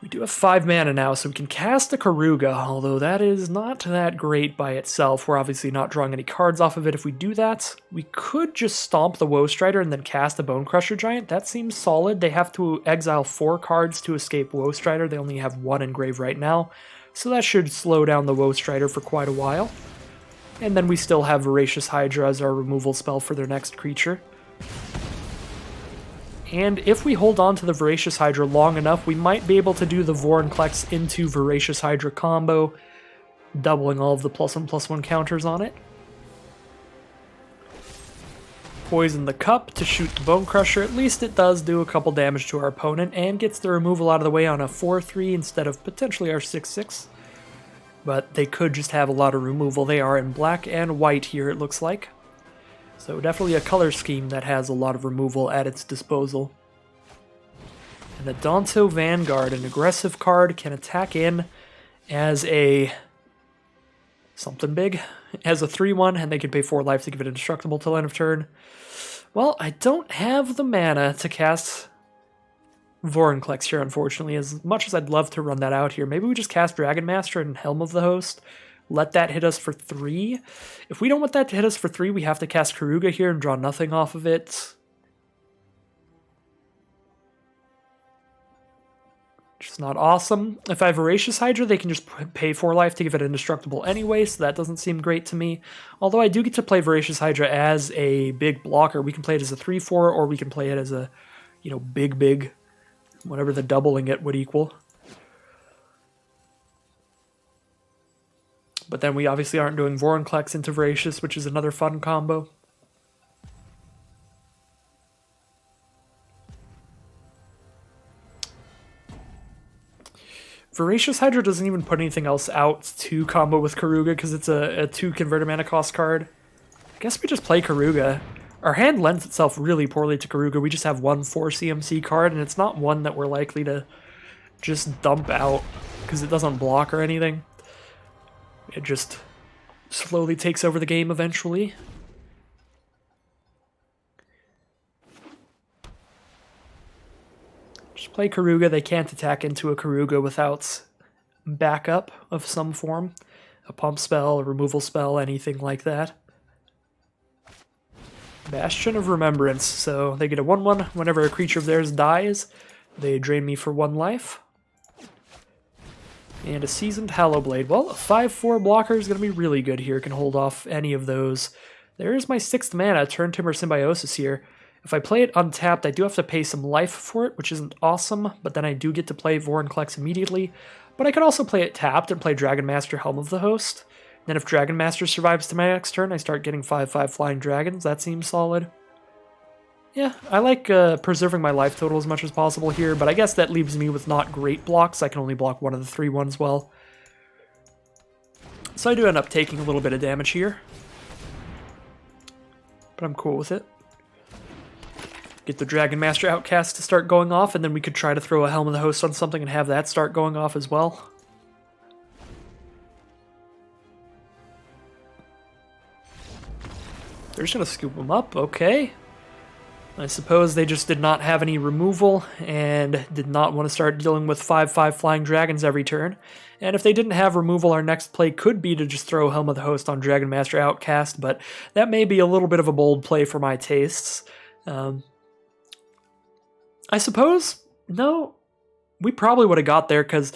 We do have 5 mana now, so we can cast a Karuga, although that is not that great by itself. We're obviously not drawing any cards off of it if we do that. We could just stomp the Woe Strider and then cast a Bone Crusher Giant. That seems solid. They have to exile 4 cards to escape Woe Strider. They only have 1 in grave right now, so that should slow down the Woe Strider for quite a while. And then we still have Voracious Hydra as our removal spell for their next creature. And if we hold on to the Voracious Hydra long enough, we might be able to do the Vorinclex into Voracious Hydra combo, doubling all of the +1/+1 counters on it. Poison the Cup to shoot the Bone Crusher. At least it does do a couple damage to our opponent and gets the removal out of the way on a 4/3 instead of potentially our 6/6. But they could just have a lot of removal. They are in black and white here, it looks like. So definitely a color scheme that has a lot of removal at its disposal. And the Danto Vanguard, an aggressive card, can attack in as a something big, as a 3/1, and they can pay 4 life to give it indestructible till end of turn. Well, I don't have the mana to cast Vorinclex here, unfortunately, as much as I'd love to run that out here. Maybe we just cast Dragon Master and Helm of the Host. Let that hit us for 3. If we don't want that to hit us for 3, we have to cast Karuga here and draw nothing off of it. Which is not awesome. If I have Voracious Hydra, they can just pay 4 life to give it indestructible anyway, so that doesn't seem great to me. Although I do get to play Voracious Hydra as a big blocker. We can play it as a 3/4, or we can play it as a, big, whatever the doubling it would equal. But then we obviously aren't doing Vorinclex into Voracious, which is another fun combo. Voracious Hydra doesn't even put anything else out to combo with Karuga because it's a 2 converted mana cost card. I guess we just play Karuga. Our hand lends itself really poorly to Karuga. We just have 1 4 CMC card, and it's not one that we're likely to just dump out because it doesn't block or anything. It just slowly takes over the game eventually. Just play Karuga. They can't attack into a Karuga without backup of some form. A pump spell, a removal spell, anything like that. Bastion of Remembrance. So they get a 1/1. Whenever a creature of theirs dies, they drain me for 1 life. And a Seasoned Hallowblade. Well, a 5/4 blocker is going to be really good here. Can hold off any of those. There's my 6th mana, Turn Timber Symbiosis here. If I play it untapped, I do have to pay some life for it, which isn't awesome, but then I do get to play Vorinclex immediately. But I could also play it tapped and play Dragon Master Helm of the Host. Then if Dragon Master survives to my next turn, I start getting 5/5 flying dragons. That seems solid. Yeah, I like preserving my life total as much as possible here, but I guess that leaves me with not great blocks. I can only block one of the 3 ones well. So I do end up taking a little bit of damage here. But I'm cool with it. Get the Dragon Master Outcast to start going off, and then we could try to throw a Helm of the Host on something and have that start going off as well. They're just going to scoop them up, okay. I suppose they just did not have any removal and did not want to start dealing with 5/5 flying dragons every turn. And if they didn't have removal, our next play could be to just throw Helm of the Host on Dragon Master Outcast, but that may be a little bit of a bold play for my tastes. I suppose, no, we probably would have got there, because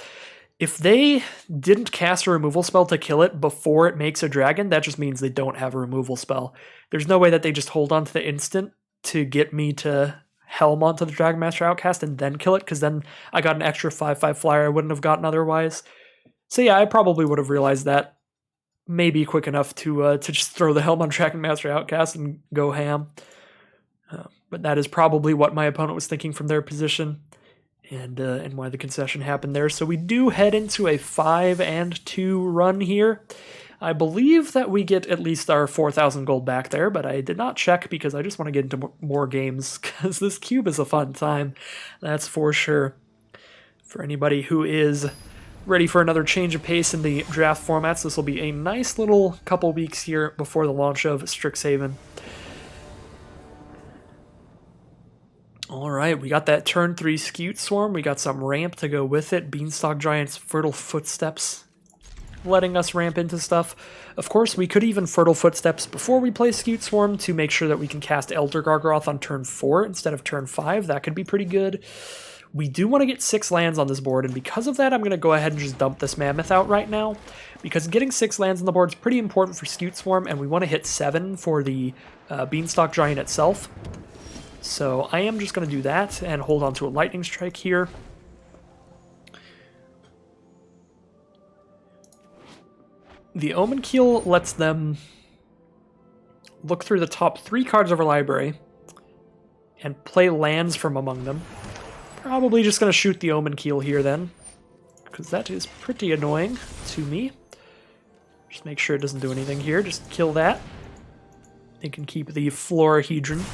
if they didn't cast a removal spell to kill it before it makes a dragon, that just means they don't have a removal spell. There's no way that they just hold on to the instant to get me to Helm onto the Dragon Master Outcast and then kill it, because then I got an extra 5/5 flyer I wouldn't have gotten otherwise. So yeah, I probably would have realized that maybe quick enough to just throw the Helm on Dragon Master Outcast and go ham. But that is probably what my opponent was thinking from their position, and why the concession happened there. So we do head into a 5-2 run here. I believe that we get at least our 4,000 gold back there, but I did not check because I just want to get into more games, because this cube is a fun time, that's for sure. For anybody who is ready for another change of pace in the draft formats, this will be a nice little couple weeks here before the launch of Strixhaven. Alright, we got that turn 3 Scute Swarm, we got some ramp to go with it, Beanstalk Giant's Fertile Footsteps letting us ramp into stuff. Of course, we could even Fertile Footsteps before we play Scute Swarm to make sure that we can cast Elder Gargaroth on turn 4 instead of turn 5. That could be pretty good. We do want to get 6 lands on this board, and because of that, I'm going to go ahead and just dump this Mammoth out right now, because getting 6 lands on the board is pretty important for Scute Swarm, and we want to hit 7 for the Beanstalk Giant itself. So I am just going to do that and hold on to a Lightning Strike here. The Omen Keel lets them look through the top 3 cards of our library and play lands from among them. Probably just going to shoot the Omen Keel here then, because that is pretty annoying to me. Just make sure it doesn't do anything here. Just kill that. They can keep the Florahedron.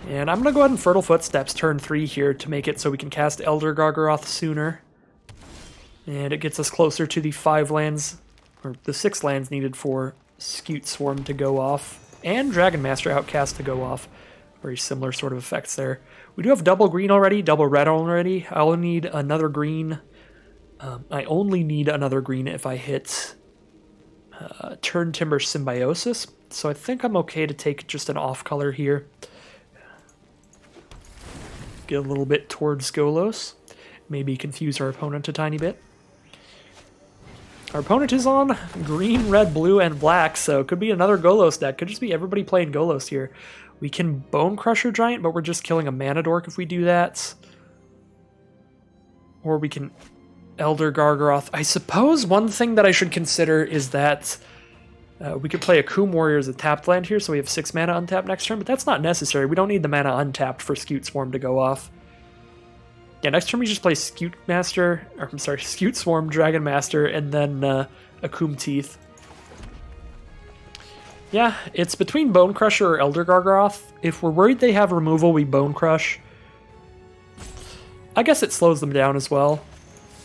And I'm going to go ahead and Fertile Footsteps turn 3 here to make it so we can cast Elder Gargaroth sooner. And it gets us closer to the 5 lands, or the 6 lands needed for Scute Swarm to go off, and Dragon Master Outcast to go off. Very similar sort of effects there. We do have double green already, double red already. I only need another green. I only need another green if I hit Turn Timber Symbiosis, so I think I'm okay to take just an off color here. Get a little bit towards Golos. Maybe confuse our opponent a tiny bit. Our opponent is on green, red, blue, and black, so it could be another Golos deck. Could just be everybody playing Golos here. We can Bone Crusher Giant, but we're just killing a Mana Dork if we do that. Or we can Elder Gargaroth. I suppose one thing that I should consider is that we could play a Coom Warrior as a tapped land here, so we have 6 mana untapped next turn, but that's not necessary. We don't need the mana untapped for Scute Swarm to go off. Yeah, next turn we just play Scute Swarm, Dragon Master, and then a Coom Teeth. Yeah, it's between Bone Crusher or Elder Gargaroth. If we're worried they have removal, we Bone Crush. I guess it slows them down as well.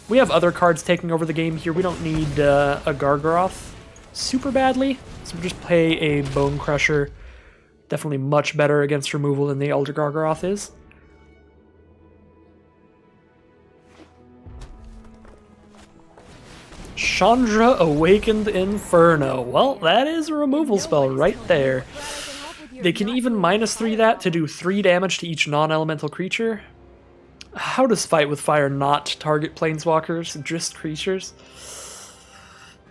We have other cards taking over the game here. We don't need a Gargaroth super badly, so we'll just play a Bone Crusher. Definitely much better against removal than the Elder Gargaroth is. Chandra Awakened Inferno. Well, that is a removal spell right there. They can even -3 that to do 3 damage to each non-elemental creature. How does Fight with Fire not target planeswalkers, just creatures?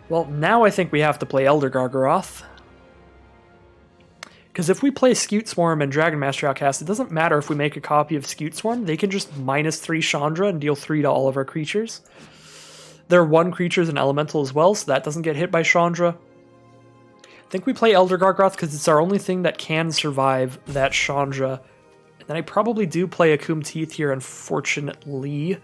Well, now I think we have to play Elder Gargaroth. Because if we play Scute Swarm and Dragon Master Outcast, it doesn't matter if we make a copy of Scute Swarm. They can just -3 Chandra and deal 3 to all of our creatures. Their 1 creature is an elemental as well, so that doesn't get hit by Chandra. I think we play Elder Gargoth because it's our only thing that can survive that Chandra. And then I probably do play Akum Teeth here, unfortunately.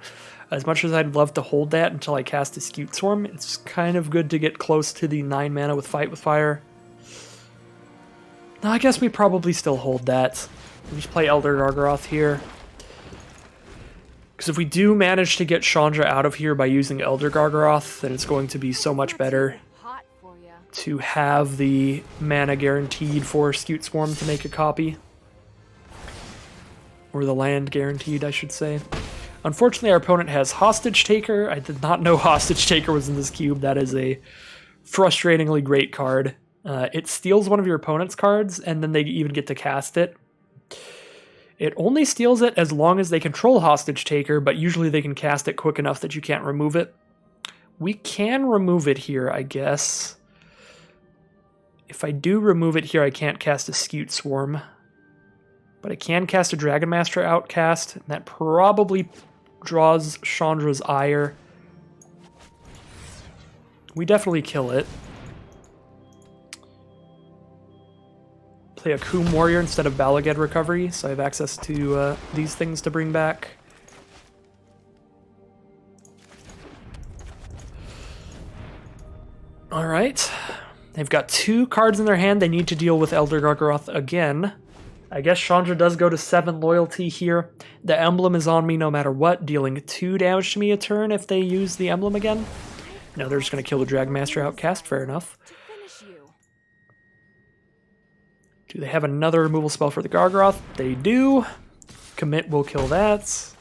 As much as I'd love to hold that until I cast a Scute Swarm, it's kind of good to get close to the 9 mana with Fight with Fire. No, I guess we probably still hold that. We just play Elder Gargoth here. Because if we do manage to get Chandra out of here by using Elder Gargoth, then it's going to be so much better to have the mana guaranteed for Scute Swarm to make a copy. Or the land guaranteed, I should say. Unfortunately, our opponent has Hostage Taker. I did not know Hostage Taker was in this cube. That is a frustratingly great card. It steals one of your opponent's cards, and then they even get to cast it. It only steals it as long as they control Hostage Taker, but usually they can cast it quick enough that you can't remove it. We can remove it here, I guess. If I do remove it here, I can't cast a Scute Swarm. But I can cast a Dragon Master Outcast, and that probably draws Chandra's Ire. We definitely kill it. Play a Akum Warrior instead of Balaged Recovery, so I have access to these things to bring back. Alright. They've got 2 cards in their hand. They need to deal with Elder Gargoth again. I guess Chandra does go to 7 loyalty here. The emblem is on me no matter what, dealing 2 damage to me a turn if they use the emblem again. No, they're just going to kill the Dragon Master Outcast. Fair enough. Do they have another removal spell for the Gargoth? They do. Commit will kill that.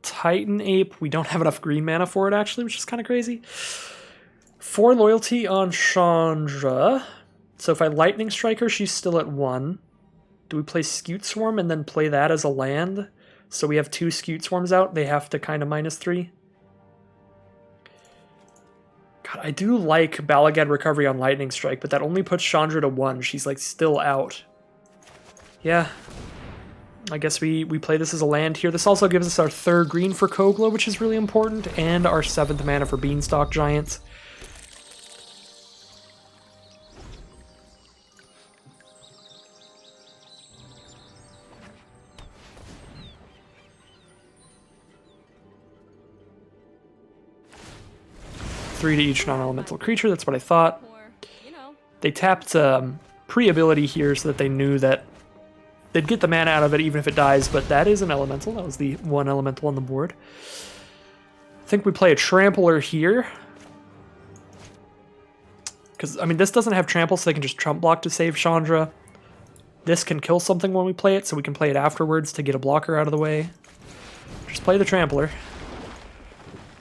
Titan Ape, we don't have enough green mana for it actually, which is kind of crazy. 4 loyalty on Chandra. So if I Lightning Strike her, she's still at 1. Do we play Scute Swarm and then play that as a land? So we have 2 Scute Swarms out, they have to kind of -3. God, I do like Balaged Recovery on Lightning Strike, but that only puts Chandra to 1. She's like still out. Yeah. I guess we play this as a land here. This also gives us our 3rd green for Kogla, which is really important, and our 7th mana for Beanstalk Giant. Three to each non-elemental creature, that's what I thought. They tapped pre-ability here so that they knew that they'd get the mana out of it even if it dies, but that is an elemental. That was the 1 elemental on the board. I think we play a Trampler here. Because, I mean, this doesn't have trample, so they can just trump block to save Chandra. This can kill something when we play it, so we can play it afterwards to get a blocker out of the way. Just play the Trampler.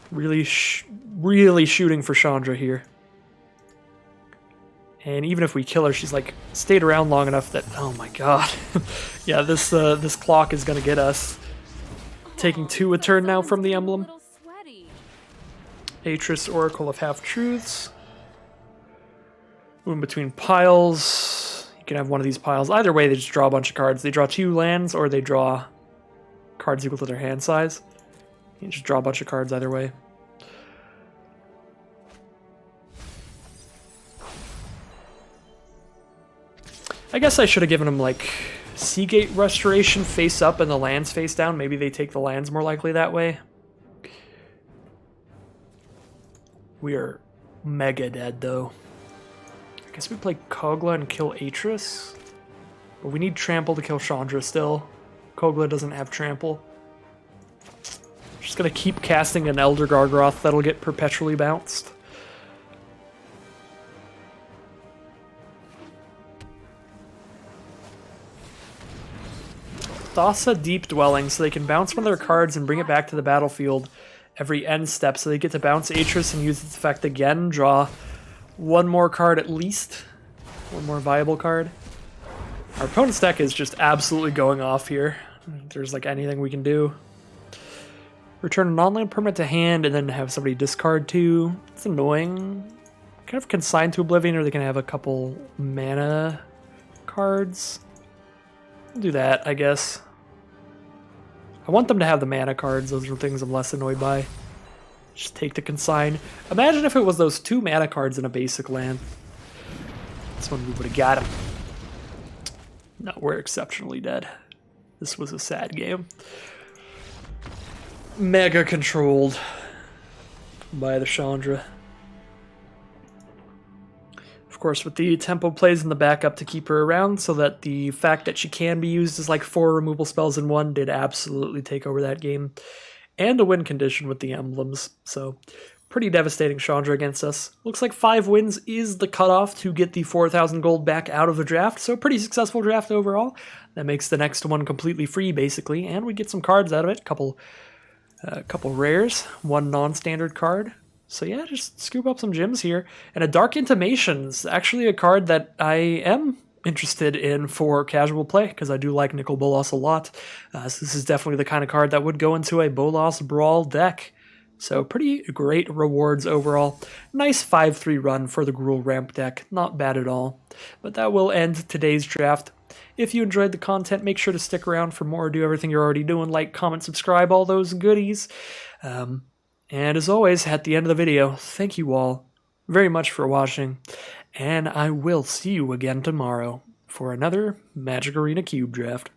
Really shooting for Chandra here. And even if we kill her, she's like stayed around long enough that, oh my god. Yeah, this clock is gonna get us. Taking 2 a turn now from the emblem. Atris, Oracle of Half-Truths. Moving between piles. You can have one of these piles. Either way, they just draw a bunch of cards. They draw 2 lands, or they draw cards equal to their hand size. You can just draw a bunch of cards either way. I guess I should have given them, like, Seagate Restoration face up and the lands face down. Maybe they take the lands more likely that way. We are mega dead, though. I guess we play Kogla and kill Atris. But we need Trample to kill Chandra still. Kogla doesn't have Trample. Just gonna keep casting an Elder Gargoth that'll get perpetually bounced. Thassa Deep Dwelling, so they can bounce one of their cards and bring it back to the battlefield every end step, so they get to bounce Atris and use its effect again, draw 1 more card at least. 1 more viable card. Our opponent's deck is just absolutely going off here. If there's like anything we can do. Return a non-land permanent to hand and then have somebody discard 2. It's annoying. kind of Consigned to Oblivion, or they can have a couple mana cards. We'll do that, I guess. I want them to have the mana cards. Those are things I'm less annoyed by. Just take the Consign. Imagine if it was those 2 mana cards in a basic land. That's when we would have got them. No, we're exceptionally dead. This was a sad game. Mega controlled by the Chandra. Of course, with the tempo plays in the backup to keep her around, so that the fact that she can be used as like 4 removal spells in one did absolutely take over that game. And a win condition with the emblems, so pretty devastating Chandra against us. Looks like 5 wins is the cutoff to get the 4,000 gold back out of the draft, so pretty successful draft overall. That makes the next one completely free, basically, and we get some cards out of it. Couple rares, 1 non-standard card. So yeah, just scoop up some gems here. And a Dark Intimations, actually a card that I am interested in for casual play, because I do like Nicol Bolas a lot. So this is definitely the kind of card that would go into a Bolas Brawl deck. So pretty great rewards overall. Nice 5-3 run for the Gruul ramp deck. Not bad at all. But that will end today's draft. If you enjoyed the content, make sure to stick around for more. Do everything you're already doing. Like, comment, subscribe, all those goodies. And as always, at the end of the video, thank you all very much for watching. And I will see you again tomorrow for another Magic Arena Cube Draft.